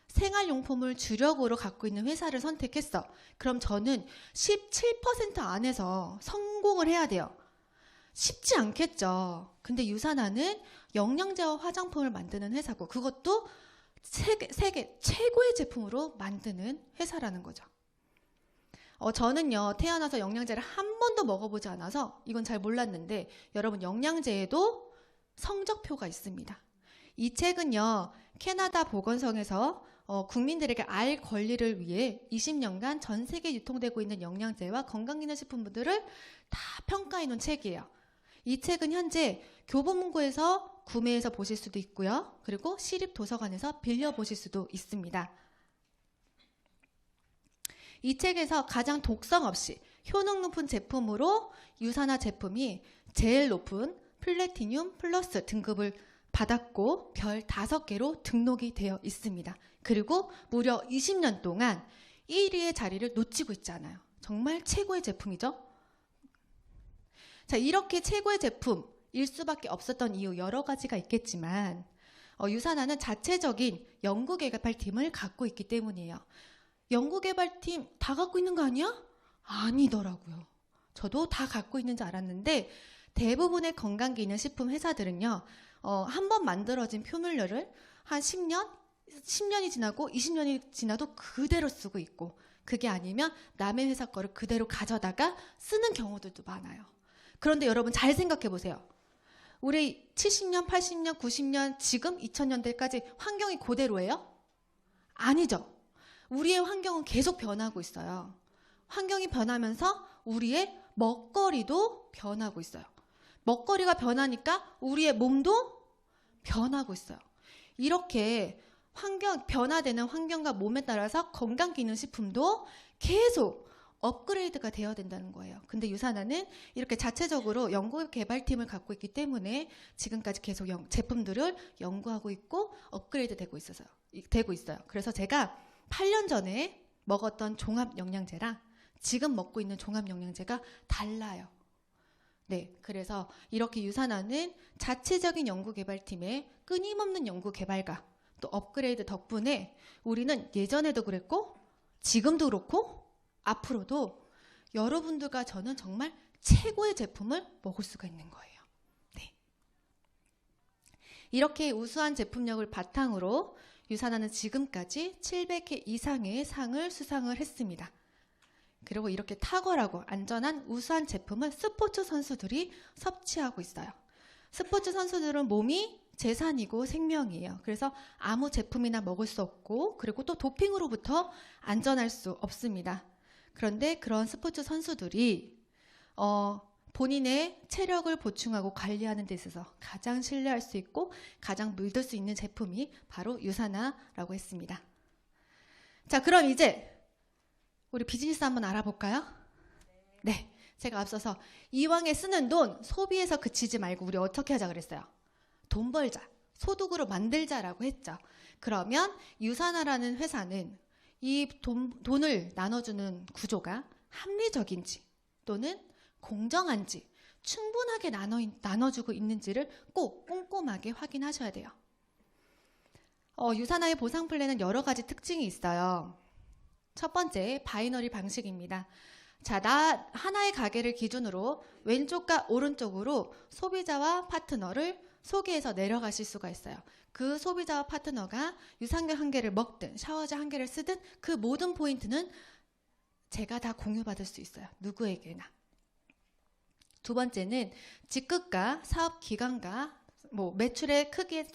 생활용품을 주력으로 갖고 있는 회사를 선택했어. 그럼 저는 17% 안에서 성공을 해야 돼요. 쉽지 않겠죠. 근데 유산화는 영양제와 화장품을 만드는 회사고 그것도 세계 최고의 제품으로 만드는 회사라는 거죠. 저는요 태어나서 영양제를 한 번도 먹어보지 않아서 이건 잘 몰랐는데 여러분 영양제에도 성적표가 있습니다. 이 책은요 캐나다 보건성에서 국민들에게 알 권리를 위해 20년간 전 세계에 유통되고 있는 영양제와 건강기능식품들을 다 평가해 놓은 책이에요. 이 책은 현재 교보문고에서 구매해서 보실 수도 있고요. 그리고 시립도서관에서 빌려보실 수도 있습니다. 이 책에서 가장 독성 없이 효능 높은 제품으로 유산화 제품이 제일 높은 플래티늄 플러스 등급을 받았고 별 5개로 등록이 되어 있습니다. 그리고 무려 20년 동안 1위의 자리를 놓치고 있지 않아요. 정말 최고의 제품이죠. 자, 이렇게 최고의 제품일 수밖에 없었던 이유 여러 가지가 있겠지만 유산화는 자체적인 연구개발팀을 갖고 있기 때문이에요. 연구개발팀 다 갖고 있는 거 아니야? 아니더라고요. 저도 다 갖고 있는 줄 알았는데 대부분의 건강기능식품 회사들은요. 한 번 만들어진 표물류를 한 10년이 지나고 20년이 지나도 그대로 쓰고 있고 그게 아니면 남의 회사 거를 그대로 가져다가 쓰는 경우들도 많아요. 그런데 여러분 잘 생각해 보세요. 우리 70년, 80년, 90년, 지금 2000년대까지 환경이 그대로예요? 아니죠. 우리의 환경은 계속 변하고 있어요. 환경이 변하면서 우리의 먹거리도 변하고 있어요. 먹거리가 변하니까 우리의 몸도 변하고 있어요. 이렇게 변화되는 환경과 몸에 따라서 건강기능식품도 계속 업그레이드가 되어야 된다는 거예요. 근데 유산화는 이렇게 자체적으로 연구개발팀을 갖고 있기 때문에 지금까지 계속 제품들을 연구하고 있고 업그레이드 되고 있어요. 그래서 제가 8년 전에 먹었던 종합영양제랑 지금 먹고 있는 종합영양제가 달라요. 네, 그래서 이렇게 유산화는 자체적인 연구개발팀의 끊임없는 연구개발과 또 업그레이드 덕분에 우리는 예전에도 그랬고 지금도 그렇고 앞으로도 여러분들과 저는 정말 최고의 제품을 먹을 수가 있는 거예요. 네. 이렇게 우수한 제품력을 바탕으로 유산화는 지금까지 700회 이상의 상을 수상을 했습니다. 그리고 이렇게 탁월하고 안전한 우수한 제품을 스포츠 선수들이 섭취하고 있어요. 스포츠 선수들은 몸이 재산이고 생명이에요. 그래서 아무 제품이나 먹을 수 없고 그리고 또 도핑으로부터 안전할 수 없습니다. 그런데 그런 스포츠 선수들이 본인의 체력을 보충하고 관리하는 데 있어서 가장 신뢰할 수 있고 가장 믿을 수 있는 제품이 바로 유산화라고 했습니다. 자, 그럼 이제 우리 비즈니스 한번 알아볼까요? 네, 제가 앞서서 이왕에 쓰는 돈 소비에서 그치지 말고 우리 어떻게 하자 그랬어요? 돈 벌자, 소득으로 만들자라고 했죠. 그러면 유산화라는 회사는 이 돈을 나눠주는 구조가 합리적인지 또는 공정한지 충분하게 나눠주고 있는지를 꼭 꼼꼼하게 확인하셔야 돼요. 유산화의 보상 플랜은 여러 가지 특징이 있어요. 첫 번째, 바이너리 방식입니다. 자, 나 하나의 가게를 기준으로 왼쪽과 오른쪽으로 소비자와 파트너를 소개해서 내려가실 수가 있어요. 그 소비자와 파트너가 유산균 한 개를 먹든 샤워제 한 개를 쓰든 그 모든 포인트는 제가 다 공유받을 수 있어요. 누구에게나. 두 번째는 직급과 사업 기간과 매출의 크기에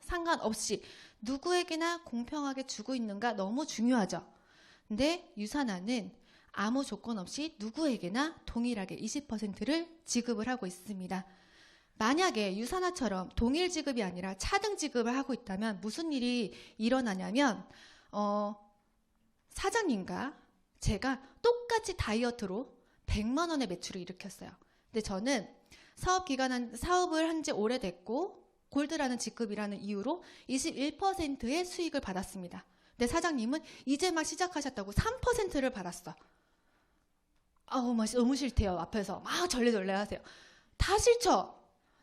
상관없이 누구에게나 공평하게 주고 있는가 너무 중요하죠. 근데 유산화는 아무 조건 없이 누구에게나 동일하게 20%를 지급을 하고 있습니다. 만약에 유산화처럼 동일 지급이 아니라 차등 지급을 하고 있다면 무슨 일이 일어나냐면 사장님과 제가 똑같이 다이어트로 100만 원의 매출을 일으켰어요. 근데 저는 사업을 한 지 오래됐고 골드라는 직급이라는 이유로 21%의 수익을 받았습니다. 근데 사장님은 이제 막 시작하셨다고 3%를 받았어. 너무 싫대요. 앞에서 막 절레절레 하세요. 다 싫죠?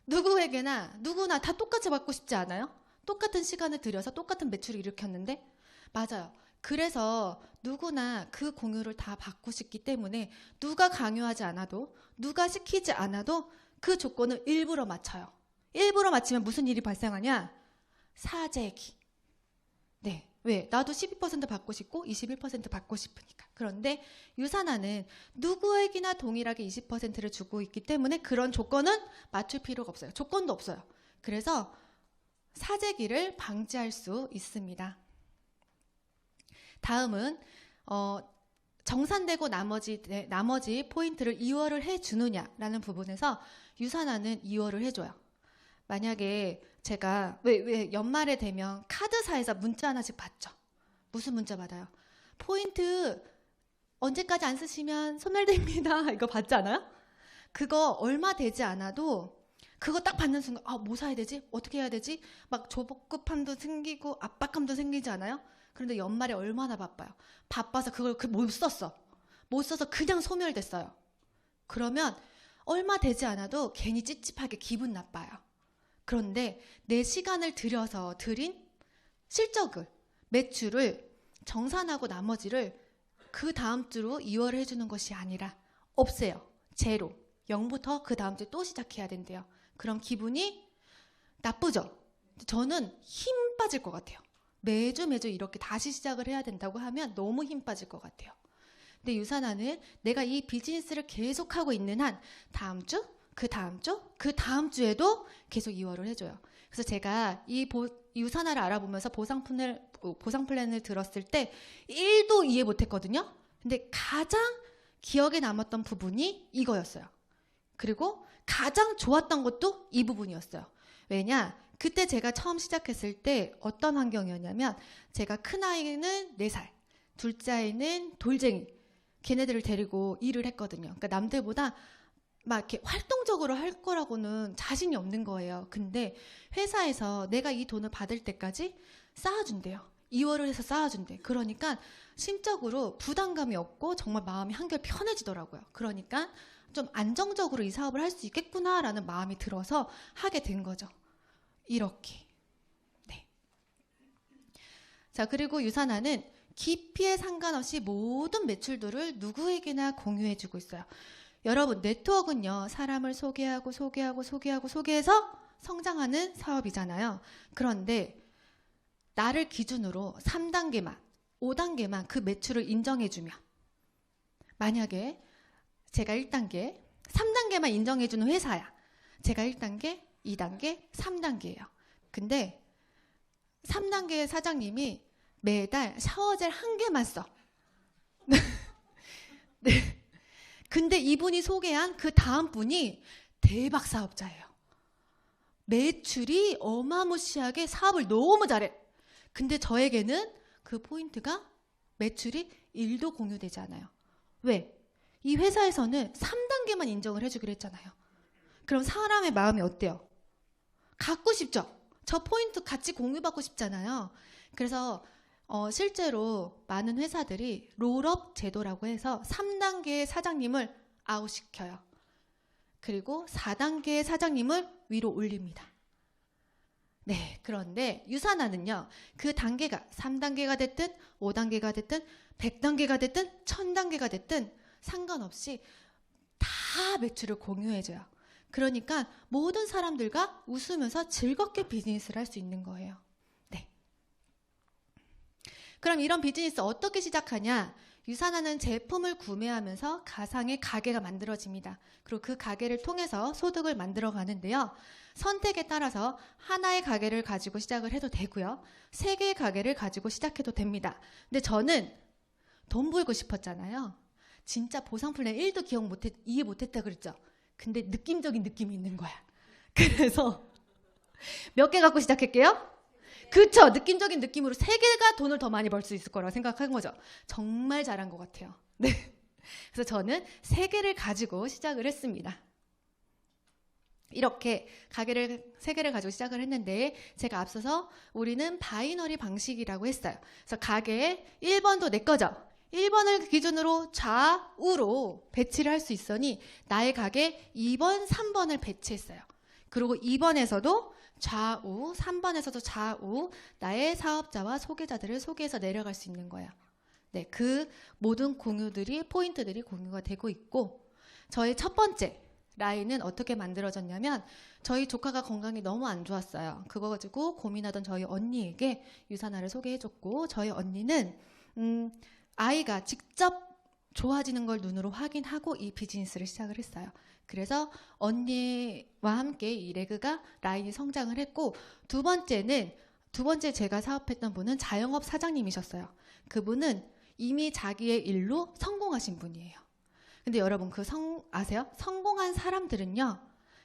누구나 다 똑같이 받고 싶지 않아요? 똑같은 시간을 들여서 똑같은 매출을 일으켰는데? 맞아요. 그래서 누구나 그 공유를 다 받고 싶기 때문에 누가 강요하지 않아도 누가 시키지 않아도 그 조건을 일부러 맞춰요. 일부러 맞추면 무슨 일이 발생하냐? 사재기. 네. 왜? 나도 12% 받고 싶고 21% 받고 싶으니까. 그런데 유산화는 누구에게나 동일하게 20%를 주고 있기 때문에 그런 조건은 맞출 필요가 없어요. 조건도 없어요. 그래서 사재기를 방지할 수 있습니다. 다음은 정산되고 나머지 포인트를 이월을 해주느냐라는 부분에서 유산화는 이월을 해줘요. 만약에 제가 왜 연말에 되면 카드사에서 문자 하나씩 받죠. 무슨 문자 받아요? 포인트 언제까지 안 쓰시면 소멸됩니다. 이거 받지 않아요? 그거 얼마 되지 않아도 그거 딱 받는 순간 뭐 사야 되지? 어떻게 해야 되지? 막 조급함도 생기고 압박감도 생기지 않아요? 그런데 연말에 얼마나 바빠요. 바빠서 그걸 못 썼어. 못 써서 그냥 소멸됐어요. 그러면 얼마 되지 않아도 괜히 찝찝하게 기분 나빠요. 그런데 내 시간을 들여서 들인 실적을, 매출을 정산하고 나머지를 그 다음 주로 이월을 해주는 것이 아니라 없애요. 제로. 0부터 그 다음 주에 또 시작해야 된대요. 그럼 기분이 나쁘죠? 저는 힘 빠질 것 같아요. 매주 이렇게 다시 시작을 해야 된다고 하면 너무 힘 빠질 것 같아요. 근데 유산화는 내가 이 비즈니스를 계속하고 있는 한 다음 주, 그 다음 주, 그 다음 주에도 계속 이월을 해줘요. 그래서 제가 이 유산화를 알아보면서 보상 플랜을 들었을 때 1도 이해 못했거든요. 근데 가장 기억에 남았던 부분이 이거였어요. 그리고 가장 좋았던 것도 이 부분이었어요. 왜냐? 그때 제가 처음 시작했을 때 어떤 환경이었냐면 제가 큰아이는 4살, 둘째 아이는 돌쟁이, 걔네들을 데리고 일을 했거든요. 그러니까 남들보다 막 이렇게 활동적으로 할 거라고는 자신이 없는 거예요. 근데 회사에서 내가 이 돈을 받을 때까지 쌓아준대요. 2월을 해서 쌓아준대. 그러니까 심적으로 부담감이 없고 정말 마음이 한결 편해지더라고요. 그러니까 좀 안정적으로 이 사업을 할 수 있겠구나라는 마음이 들어서 하게 된 거죠. 이렇게. 네. 자, 그리고 유산화는 깊이에 상관없이 모든 매출들을 누구에게나 공유해주고 있어요. 여러분, 네트워크는요, 사람을 소개해서 성장하는 사업이잖아요. 그런데 나를 기준으로 3단계만, 5단계만 그 매출을 인정해주면, 만약에 제가 1단계, 3단계만 인정해주는 회사야. 제가 1단계, 2단계, 3단계예요. 근데 3단계의 사장님이 매달 샤워젤 1개만 써. 네. 근데 이분이 소개한 그 다음 분이 대박 사업자예요. 매출이 어마무시하게 사업을 너무 잘해. 근데 저에게는 그 포인트가 매출이 1도 공유되지 않아요. 왜? 이 회사에서는 3단계만 인정을 해주기로 했잖아요. 그럼 사람의 마음이 어때요? 갖고 싶죠? 저 포인트 같이 공유받고 싶잖아요. 그래서 실제로 많은 회사들이 롤업 제도라고 해서 3단계의 사장님을 아웃시켜요. 그리고 4단계의 사장님을 위로 올립니다. 네, 그런데 유산화는요. 그 단계가 3단계가 됐든 5단계가 됐든 100단계가 됐든 1000단계가 됐든 상관없이 다 매출을 공유해줘요. 그러니까 모든 사람들과 웃으면서 즐겁게 비즈니스를 할 수 있는 거예요. 네. 그럼 이런 비즈니스 어떻게 시작하냐? 유산화는 제품을 구매하면서 가상의 가게가 만들어집니다. 그리고 그 가게를 통해서 소득을 만들어 가는데요. 선택에 따라서 하나의 가게를 가지고 시작을 해도 되고요. 3개의 가게를 가지고 시작해도 됩니다. 근데 저는 돈 벌고 싶었잖아요. 진짜 보상 플랜 1도 이해 못했다 그랬죠. 근데 느낌적인 느낌이 있는 거야. 그래서 몇 개 갖고 시작할게요. 그쵸? 느낌적인 느낌으로 3개가 돈을 더 많이 벌 수 있을 거라고 생각한 거죠. 정말 잘한 것 같아요. 네. 그래서 저는 3개를 가지고 시작을 했습니다. 이렇게 가게를 3개를 가지고 시작을 했는데 제가 앞서서 우리는 바이너리 방식이라고 했어요. 그래서 가게 1번도 내 거죠. 1번을 기준으로 좌우로 배치를 할 수 있으니 나의 가게 2번, 3번을 배치했어요. 그리고 2번에서도 좌우, 3번에서도 좌우 나의 사업자와 소개자들을 소개해서 내려갈 수 있는 거예요. 네, 그 모든 포인트들이 공유가 되고 있고 저의 첫 번째 라인은 어떻게 만들어졌냐면 저희 조카가 건강이 너무 안 좋았어요. 그거 가지고 고민하던 저희 언니에게 유산화를 소개해줬고 저희 언니는 아이가 직접 좋아지는 걸 눈으로 확인하고 이 비즈니스를 시작을 했어요. 그래서 언니와 함께 이 레그가 라인이 성장을 했고 두 번째 제가 사업했던 분은 자영업 사장님이셨어요. 그분은 이미 자기의 일로 성공하신 분이에요. 근데 여러분 아세요? 성공한 사람들은요.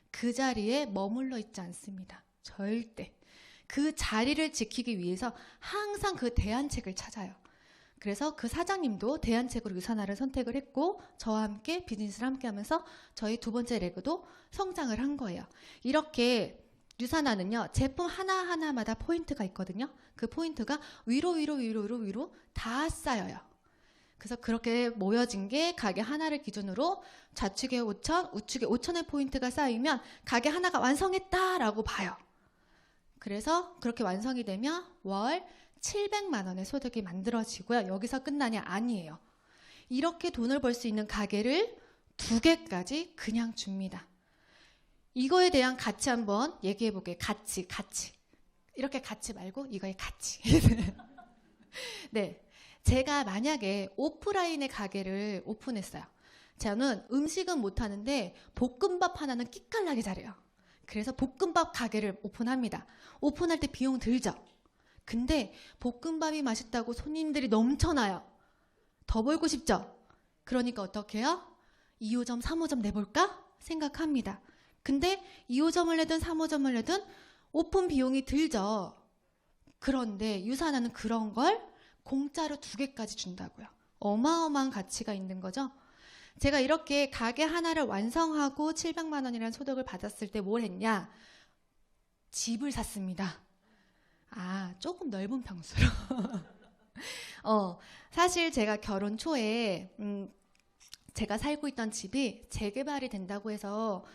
그 자리에 머물러 있지 않습니다. 절대. 그 자리를 지키기 위해서 항상 그 대안책을 찾아요. 그래서 그 사장님도 대안책으로 유산화를 선택을 했고 저와 함께 비즈니스를 함께 하면서 저희 두 번째 레그도 성장을 한 거예요. 이렇게 유산화는요. 제품 하나하나마다 포인트가 있거든요. 그 포인트가 위로 다 쌓여요. 그래서 그렇게 모여진 게 가게 하나를 기준으로 좌측에 5천, 우측에 5천의 포인트가 쌓이면 가게 하나가 완성했다라고 봐요. 그래서 그렇게 완성이 되면 월 700만 원의 소득이 만들어지고요. 여기서 끝나냐? 아니에요. 이렇게 돈을 벌 수 있는 가게를 2개까지 그냥 줍니다. 이거에 대한 가치 한번 얘기해 볼게요. 가치. 이렇게 가치 말고 이거의 가치. 네. 제가 만약에 오프라인의 가게를 오픈했어요. 저는 음식은 못하는데 볶음밥 하나는 끼깔나게 잘해요. 그래서 볶음밥 가게를 오픈합니다. 오픈할 때 비용 들죠. 근데 볶음밥이 맛있다고 손님들이 넘쳐나요. 더 벌고 싶죠? 그러니까 어떻게 해요? 2호점, 3호점 내볼까? 생각합니다. 근데 2호점을 내든 3호점을 내든 오픈 비용이 들죠. 그런데 유산화는 그런 걸 공짜로 2개까지 준다고요. 어마어마한 가치가 있는 거죠. 제가 이렇게 가게 하나를 완성하고 700만 원이라는 소득을 받았을 때 뭘 했냐? 집을 샀습니다. 조금 넓은 평수로. 사실 제가 결혼 초에 제가 살고 있던 집이 재개발이 된다고 해서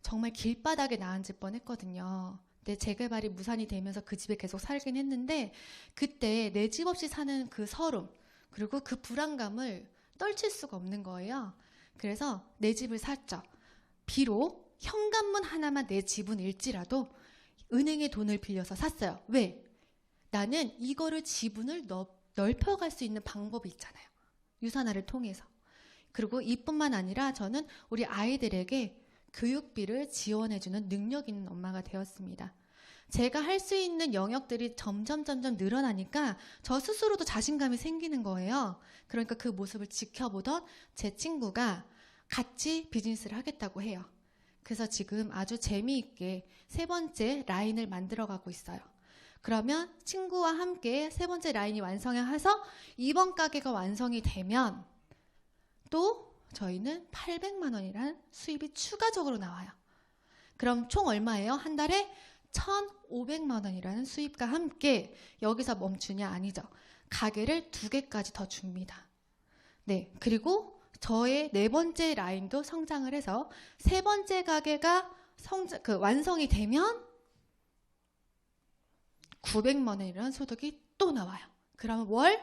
정말 길바닥에 나앉을 뻔했거든요. 근데 재개발이 무산이 되면서 그 집에 계속 살긴 했는데 그때 내 집 없이 사는 그 서름 그리고 그 불안감을 떨칠 수가 없는 거예요. 그래서 내 집을 샀죠. 비록 현관문 하나만 내 지분일지라도 은행에 돈을 빌려서 샀어요. 왜? 나는 이거를 지분을 넓혀갈 수 있는 방법이 있잖아요. 유산화를 통해서. 그리고 이뿐만 아니라 저는 우리 아이들에게 교육비를 지원해주는 능력 있는 엄마가 되었습니다. 제가 할 수 있는 영역들이 점점 늘어나니까 저 스스로도 자신감이 생기는 거예요. 그러니까 그 모습을 지켜보던 제 친구가 같이 비즈니스를 하겠다고 해요. 그래서 지금 아주 재미있게 3번째 라인을 만들어가고 있어요. 그러면 친구와 함께 3번째 라인이 완성해서 이번 가게가 완성이 되면 또 저희는 800만 원이라는 수입이 추가적으로 나와요. 그럼 총 얼마예요? 한 달에 1,500만 원이라는 수입과 함께 여기서 멈추냐? 아니죠. 가게를 2개까지 더 줍니다. 네, 그리고 저의 4번째 라인도 성장을 해서 3번째 가게가 완성이 되면 900만 원이라는 소득이 또 나와요. 그러면 월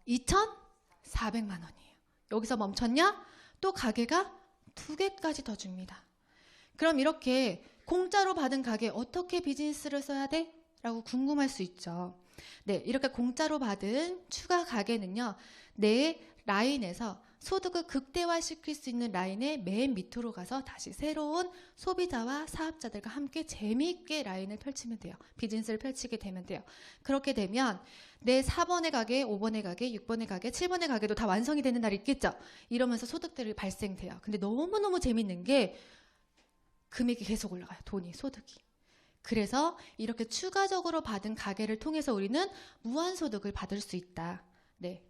2,400만 원이에요. 여기서 멈췄냐? 또 가게가 2개까지 더 줍니다. 그럼 이렇게 공짜로 받은 가게 어떻게 비즈니스를 써야 돼? 라고 궁금할 수 있죠. 네, 이렇게 공짜로 받은 추가 가게는요. 내 라인에서 소득을 극대화시킬 수 있는 라인의 맨 밑으로 가서 다시 새로운 소비자와 사업자들과 함께 재미있게 라인을 펼치면 돼요. 비즈니스를 펼치게 되면 돼요. 그렇게 되면 내 4번의 가게, 5번의 가게, 6번의 가게, 7번의 가게도 다 완성이 되는 날이 있겠죠. 이러면서 소득들이 발생돼요. 근데 너무너무 재밌는 게 금액이 계속 올라가요. 소득이. 그래서 이렇게 추가적으로 받은 가게를 통해서 우리는 무한소득을 받을 수 있다. 네.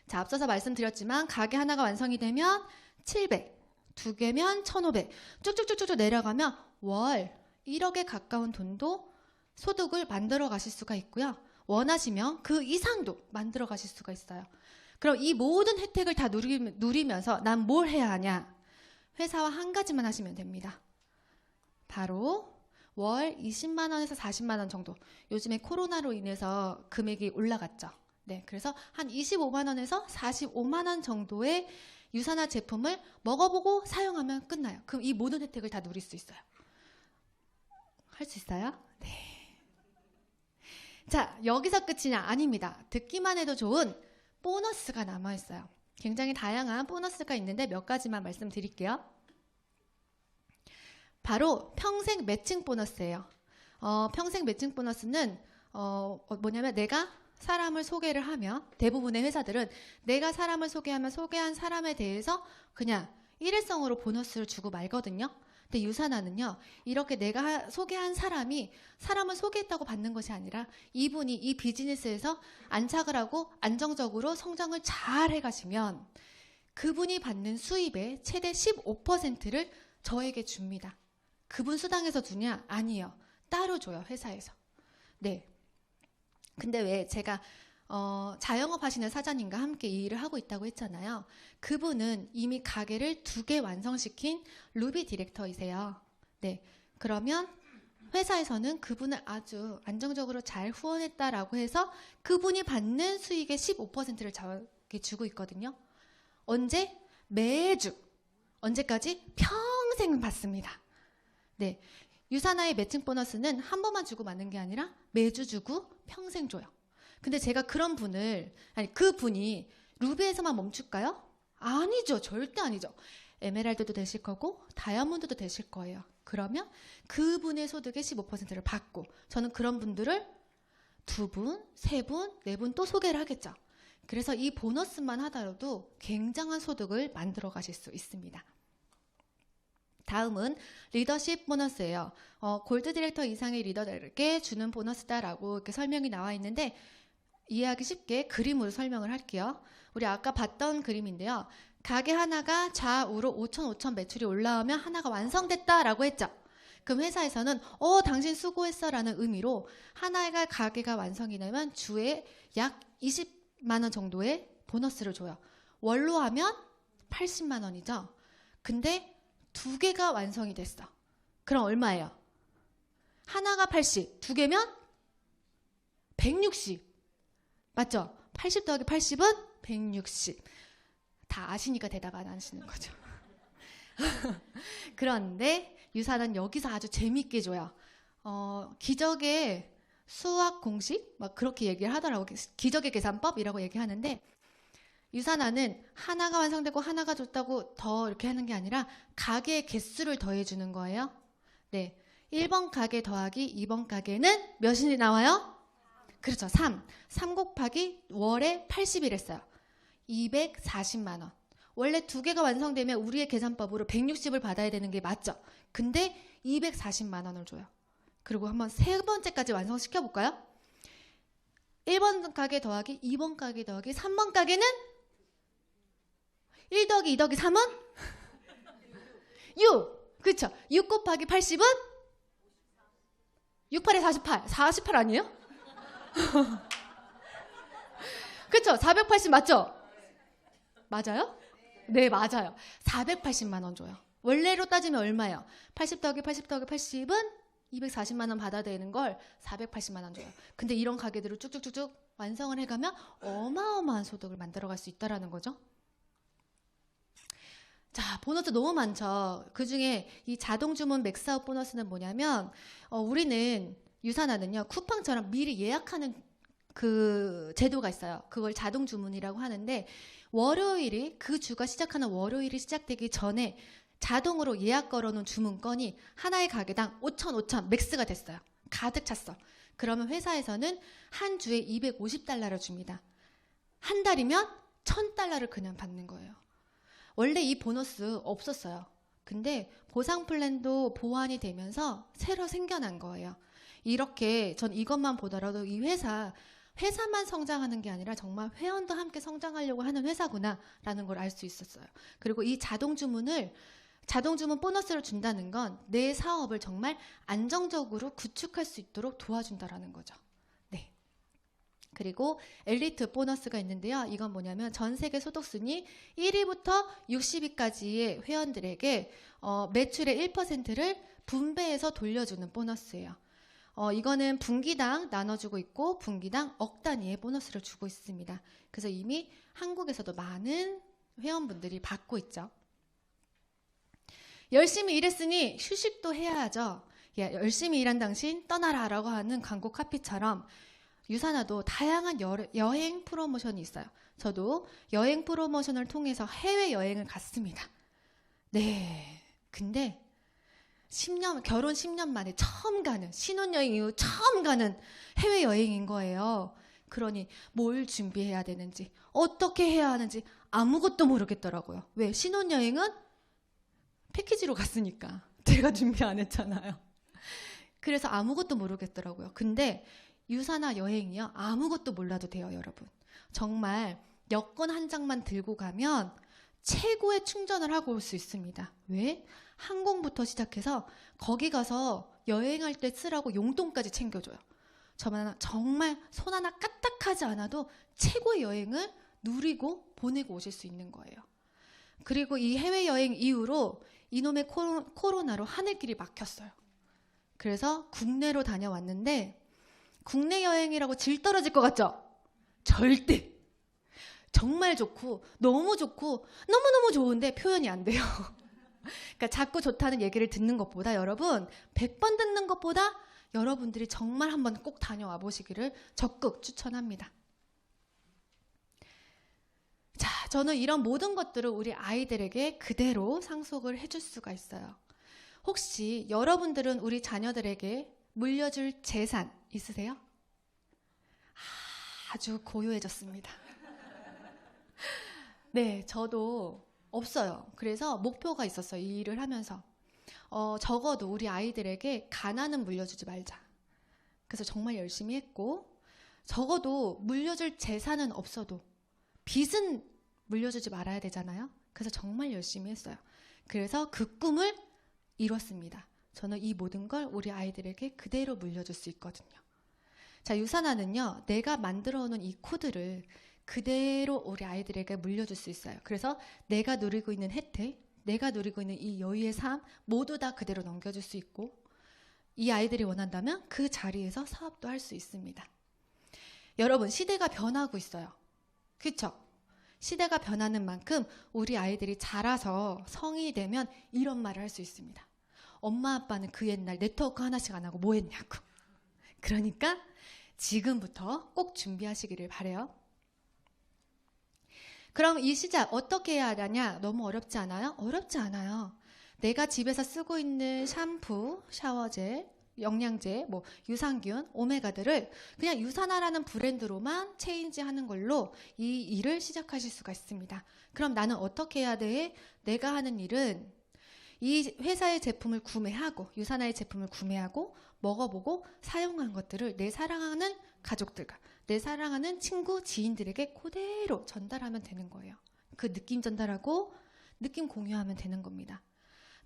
자, 앞서서 말씀드렸지만 가게 하나가 완성이 되면 700, 2개면 1,500, 쭉쭉쭉쭉 내려가면 월 1억에 가까운 돈도 소득을 만들어 가실 수가 있고요. 원하시면 그 이상도 만들어 가실 수가 있어요. 그럼 이 모든 혜택을 다 누리면서 난 뭘 해야 하냐? 회사와 한 가지만 하시면 됩니다. 바로 월 20만 원에서 40만 원 정도. 요즘에 코로나로 인해서 금액이 올라갔죠. 네, 그래서 한 25만 원에서 45만 원 정도의 유산화 제품을 먹어보고 사용하면 끝나요. 그럼 이 모든 혜택을 다 누릴 수 있어요. 할 수 있어요? 네. 자, 여기서 끝이 아닙니다. 듣기만 해도 좋은 보너스가 남아있어요. 굉장히 다양한 보너스가 있는데 몇 가지만 말씀드릴게요. 바로 평생 매칭 보너스예요. 평생 매칭 보너스는 뭐냐면 내가 사람을 소개를 하면 대부분의 회사들은 내가 사람을 소개하면 소개한 사람에 대해서 그냥 일회성으로 보너스를 주고 말거든요. 근데 유산화는요, 이렇게 내가 소개한 사람이 사람을 소개했다고 받는 것이 아니라 이분이 이 비즈니스에서 안착을 하고 안정적으로 성장을 잘 해가시면 그분이 받는 수입의 최대 15%를 저에게 줍니다. 그분 수당에서 주냐? 아니에요. 따로 줘요, 회사에서. 네. 근데 왜 제가 자영업 하시는 사장님과 함께 이 일을 하고 있다고 했잖아요. 그분은 이미 가게를 2개 완성시킨 루비 디렉터이세요. 네. 그러면 회사에서는 그분을 아주 안정적으로 잘 후원했다라고 해서 그분이 받는 수익의 15%를 저에게 주고 있거든요. 언제? 매주. 언제까지? 평생 받습니다. 네. 유산화의 매칭 보너스는 한 번만 주고 마는 게 아니라 매주 주고 평생 줘요. 근데 제가 그런 분을, 그 분이 루비에서만 멈출까요? 아니죠. 절대 아니죠. 에메랄드도 되실 거고 다이아몬드도 되실 거예요. 그러면 그분의 소득의 15%를 받고 저는 그런 분들을 2분, 3분, 4분 또 소개를 하겠죠. 그래서 이 보너스만 하더라도 굉장한 소득을 만들어 가실 수 있습니다. 다음은 리더십 보너스예요. 골드 디렉터 이상의 리더들에게 주는 보너스다라고 이렇게 설명이 나와 있는데 이해하기 쉽게 그림으로 설명을 할게요. 우리 아까 봤던 그림인데요. 가게 하나가 좌우로 5천 매출이 올라오면 하나가 완성됐다라고 했죠. 그럼 회사에서는 당신 수고했어 라는 의미로 하나의 가게가 완성이 되면 주에 약 20만 원 정도의 보너스를 줘요. 월로 하면 80만 원이죠. 근데 2개가 완성이 됐어. 그럼 얼마예요? 하나가 80, 2개면 160. 맞죠? 80 더하기 80은 160. 다 아시니까 대답 안 하시는 거죠. 그런데 유산은 여기서 아주 재밌게 줘요. 기적의 수학 공식? 막 그렇게 얘기를 하더라고요. 기적의 계산법이라고 얘기하는데 유산화는 하나가 완성되고 하나가 줬다고 더 이렇게 하는 게 아니라 가게의 개수를 더해주는 거예요. 네, 1번 가게 더하기 2번 가게는 몇이 나와요? 그렇죠. 3. 3 곱하기 월에 80일 했어요. 240만 원. 원래 2개가 완성되면 우리의 계산법으로 160을 받아야 되는 게 맞죠. 근데 240만 원을 줘요. 그리고 한번 3번째까지 완성시켜 볼까요? 1번 가게 더하기 2번 가게 더하기 3번 가게는 1 더하기 2 더하기 3은 6. 그렇죠. 6 곱하기 80은 6, 8에 48. 48 아니에요? 그렇죠. 480 맞죠? 맞아요? 네, 맞아요. 480만 원 줘요. 원래로 따지면 얼마예요? 80 더하기 80 더하기 80은 240만 원 받아야 되는 걸 480만 원 줘요. 근데 이런 가게들을 쭉쭉쭉쭉 완성을 해가면 어마어마한 소득을 만들어갈 수 있다라는 거죠. 자, 보너스 너무 많죠. 그중에 이 자동 주문 맥스아웃 보너스는 뭐냐면 우리는 유산화는요. 쿠팡처럼 미리 예약하는 그 제도가 있어요. 그걸 자동 주문이라고 하는데 월요일이 그 주가 시작하는 월요일이 시작되기 전에 자동으로 예약 걸어놓은 주문건이 하나의 가게당 5천 맥스가 됐어요. 가득 찼어. 그러면 회사에서는 한 주에 250달러를 줍니다. 한 달이면 1000달러를 그냥 받는 거예요. 원래 이 보너스 없었어요. 근데 보상 플랜도 보완이 되면서 새로 생겨난 거예요. 이렇게 전 이것만 보더라도 이 회사만 성장하는 게 아니라 정말 회원도 함께 성장하려고 하는 회사구나라는 걸 알 수 있었어요. 그리고 이 자동 주문 보너스를 준다는 건 내 사업을 정말 안정적으로 구축할 수 있도록 도와준다라는 거죠. 네. 그리고 엘리트 보너스가 있는데요. 이건 뭐냐면 전 세계 소득 순위 1위부터 60위까지의 회원들에게 매출의 1%를 분배해서 돌려주는 보너스예요. 이거는 분기당 나눠주고 있고 분기당 억 단위의 보너스를 주고 있습니다. 그래서 이미 한국에서도 많은 회원분들이 받고 있죠. 열심히 일했으니 휴식도 해야죠. 열심히 일한 당신 떠나라라고 하는 광고 카피처럼 유산화도 다양한 여행 프로모션이 있어요. 저도 여행 프로모션을 통해서 해외여행을 갔습니다. 네. 근데 결혼 10년 만에 처음 가는, 신혼여행 이후 처음 가는 해외여행인 거예요. 그러니 뭘 준비해야 되는지, 어떻게 해야 하는지 아무것도 모르겠더라고요. 왜? 신혼여행은 패키지로 갔으니까. 제가 준비 안 했잖아요. 그래서 아무것도 모르겠더라고요. 근데 유산화 여행이요. 아무것도 몰라도 돼요, 여러분. 정말 여권 한 장만 들고 가면 최고의 충전을 하고 올 수 있습니다. 왜? 항공부터 시작해서 거기 가서 여행할 때 쓰라고 용돈까지 챙겨줘요. 정말 손 하나 까딱하지 않아도 최고의 여행을 누리고 보내고 오실 수 있는 거예요. 그리고 이 해외여행 이후로 이놈의 코로나로 하늘길이 막혔어요. 그래서 국내로 다녀왔는데 국내 여행이라고 질 떨어질 것 같죠? 절대. 정말 좋고 너무 좋고 너무너무 좋은데 표현이 안 돼요. 그러니까 자꾸 좋다는 얘기를 듣는 것보다 여러분 100번 듣는 것보다 여러분들이 정말 한번 꼭 다녀와 보시기를 적극 추천합니다. 자, 저는 이런 모든 것들을 우리 아이들에게 그대로 상속을 해줄 수가 있어요. 혹시 여러분들은 우리 자녀들에게 물려줄 재산 있으세요? 아주 고요해졌습니다. 네, 저도 없어요. 그래서 목표가 있었어요. 이 일을 하면서. 적어도 우리 아이들에게 가난은 물려주지 말자. 그래서 정말 열심히 했고 적어도 물려줄 재산은 없어도 빚은 물려주지 말아야 되잖아요. 그래서 정말 열심히 했어요. 그래서 그 꿈을 이뤘습니다. 저는 이 모든 걸 우리 아이들에게 그대로 물려줄 수 있거든요. 자, 유산화는요. 내가 만들어 놓은 이 코드를 그대로 우리 아이들에게 물려줄 수 있어요. 그래서 내가 누리고 있는 혜택, 내가 누리고 있는 이 여유의 삶 모두 다 그대로 넘겨줄 수 있고 이 아이들이 원한다면 그 자리에서 사업도 할 수 있습니다. 여러분, 시대가 변하고 있어요. 그렇죠? 시대가 변하는 만큼 우리 아이들이 자라서 성인이 되면 이런 말을 할 수 있습니다. 엄마 아빠는 그 옛날 네트워크 하나씩 안 하고 뭐 했냐고. 그러니까 지금부터 꼭 준비하시기를 바라요. 그럼 이 시작 어떻게 해야 하냐? 너무 어렵지 않아요? 어렵지 않아요. 내가 집에서 쓰고 있는 샴푸, 샤워젤, 영양제, 유산균, 오메가들을 그냥 유산화라는 브랜드로만 체인지하는 걸로 이 일을 시작하실 수가 있습니다. 그럼 나는 어떻게 해야 돼? 내가 하는 일은 이 회사의 제품을 구매하고 유산화의 제품을 구매하고 먹어보고 사용한 것들을 내 사랑하는 가족들과 내 사랑하는 친구, 지인들에게 그대로 전달하면 되는 거예요. 그 느낌 전달하고 느낌 공유하면 되는 겁니다.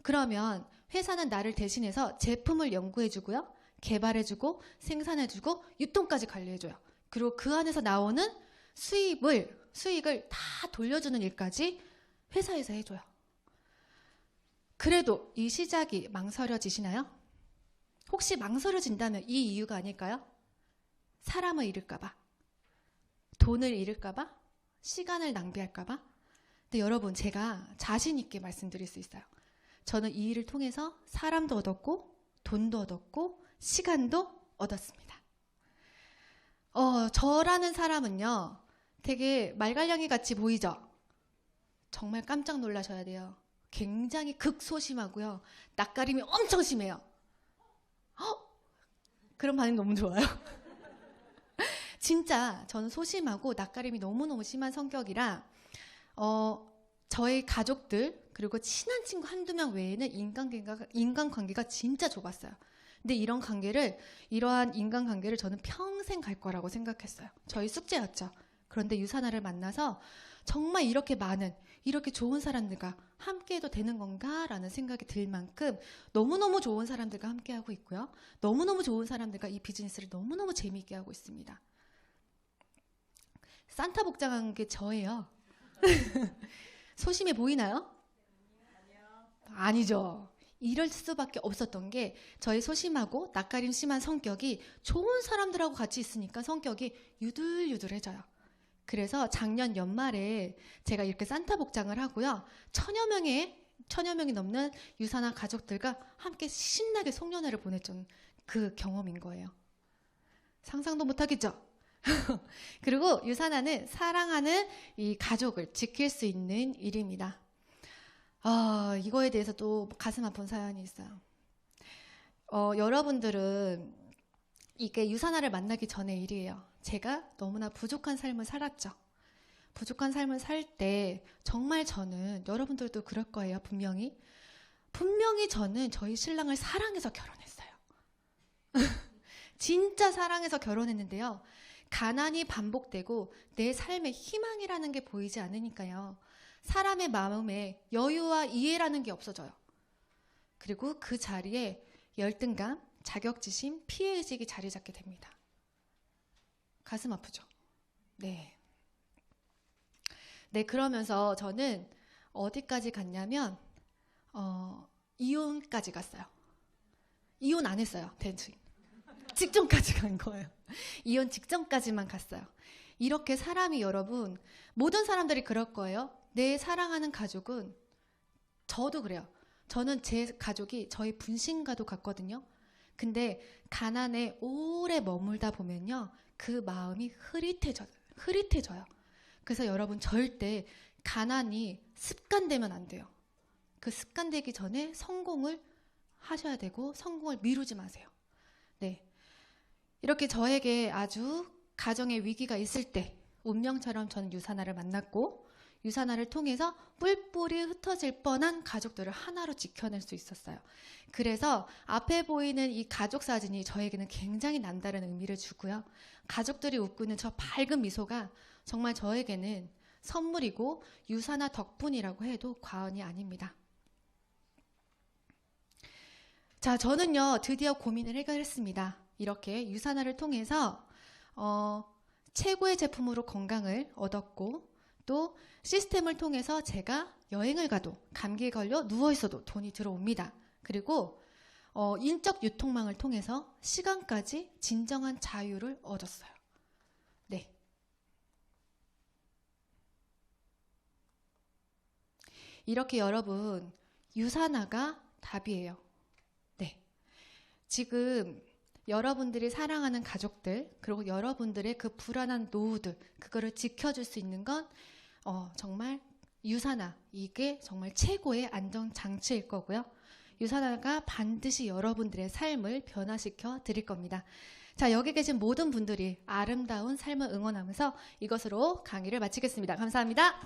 그러면 회사는 나를 대신해서 제품을 연구해주고요. 개발해주고 생산해주고 유통까지 관리해줘요. 그리고 그 안에서 나오는 수익을 다 돌려주는 일까지 회사에서 해줘요. 그래도 이 시작이 망설여지시나요? 혹시 망설여진다면 이 이유가 아닐까요? 사람을 잃을까봐, 돈을 잃을까봐, 시간을 낭비할까봐. 근데 여러분, 제가 자신 있게 말씀드릴 수 있어요. 저는 이 일을 통해서 사람도 얻었고 돈도 얻었고 시간도 얻었습니다. 저라는 사람은요, 되게 말갈량이 같이 보이죠? 정말 깜짝 놀라셔야 돼요. 굉장히 극소심하고요. 낯가림이 엄청 심해요. 그런 반응 너무 좋아요. 진짜 저는 소심하고 낯가림이 너무너무 심한 성격이라 저의 가족들 그리고 친한 친구 한두 명 외에는 인간관계가 진짜 좁았어요. 근데 이러한 인간관계를 저는 평생 갈 거라고 생각했어요. 저희 숙제였죠. 그런데 유산화를 만나서 정말 이렇게 좋은 사람들과 함께해도 되는 건가라는 생각이 들 만큼 너무너무 좋은 사람들과 함께하고 있고요. 너무너무 좋은 사람들과 이 비즈니스를 너무너무 재미있게 하고 있습니다. 산타 복장한 게 저예요. 소심해 보이나요? 아니죠. 이럴 수밖에 없었던 게 저희 소심하고 낯가림 심한 성격이 좋은 사람들하고 같이 있으니까 성격이 유들유들해져요. 그래서 작년 연말에 제가 이렇게 산타 복장을 하고요. 천여 명이 넘는 유산화 가족들과 함께 신나게 송년회를 보냈던 그 경험인 거예요. 상상도 못하겠죠? 그리고 유산화는 사랑하는 이 가족을 지킬 수 있는 일입니다. 이거에 대해서 또 가슴 아픈 사연이 있어요. 여러분들은 이게 유산화를 만나기 전의 일이에요. 제가 너무나 부족한 삶을 살았죠. 부족한 삶을 살 때 정말 저는, 여러분들도 그럴 거예요. 분명히 저는 저희 신랑을 사랑해서 결혼했어요. 진짜 사랑해서 결혼했는데요. 가난이 반복되고 내 삶의 희망이라는 게 보이지 않으니까요. 사람의 마음에 여유와 이해라는 게 없어져요. 그리고 그 자리에 열등감, 자격지심, 피해의식이 자리 잡게 됩니다. 가슴 아프죠? 네, 그러면서 저는 어디까지 갔냐면 이혼까지 갔어요. 이혼 안 했어요. 대충 직전까지 간 거예요. 이혼 직전까지만 갔어요. 이렇게 사람이, 여러분, 모든 사람들이 그럴 거예요. 내 사랑하는 가족은, 저도 그래요. 저는 제 가족이 저희 분신과도 같거든요. 근데 가난에 오래 머물다 보면요, 그 마음이 흐릿해져요. 그래서 여러분, 절대 가난이 습관되면 안 돼요. 그 습관되기 전에 성공을 하셔야 되고, 성공을 미루지 마세요. 네, 이렇게 저에게 아주 가정의 위기가 있을 때 운명처럼 저는 유산화를 만났고, 유산화를 통해서 뿔뿔이 흩어질 뻔한 가족들을 하나로 지켜낼 수 있었어요. 그래서 앞에 보이는 이 가족 사진이 저에게는 굉장히 남다른 의미를 주고요. 가족들이 웃고 있는 저 밝은 미소가 정말 저에게는 선물이고 유산화 덕분이라고 해도 과언이 아닙니다. 자, 저는요, 드디어 고민을 해결했습니다. 이렇게 유산화를 통해서 최고의 제품으로 건강을 얻었고, 또 시스템을 통해서 제가 여행을 가도 감기에 걸려 누워있어도 돈이 들어옵니다. 그리고 인적 유통망을 통해서 시간까지 진정한 자유를 얻었어요. 네, 이렇게 여러분, 유산화가 답이에요. 네, 지금 여러분들이 사랑하는 가족들, 그리고 여러분들의 그 불안한 노후들, 그거를 지켜줄 수 있는 건 정말 유산화, 이게 정말 최고의 안전장치일 거고요. 유산화가 반드시 여러분들의 삶을 변화시켜 드릴 겁니다. 자, 여기 계신 모든 분들이 아름다운 삶을 응원하면서 이것으로 강의를 마치겠습니다. 감사합니다.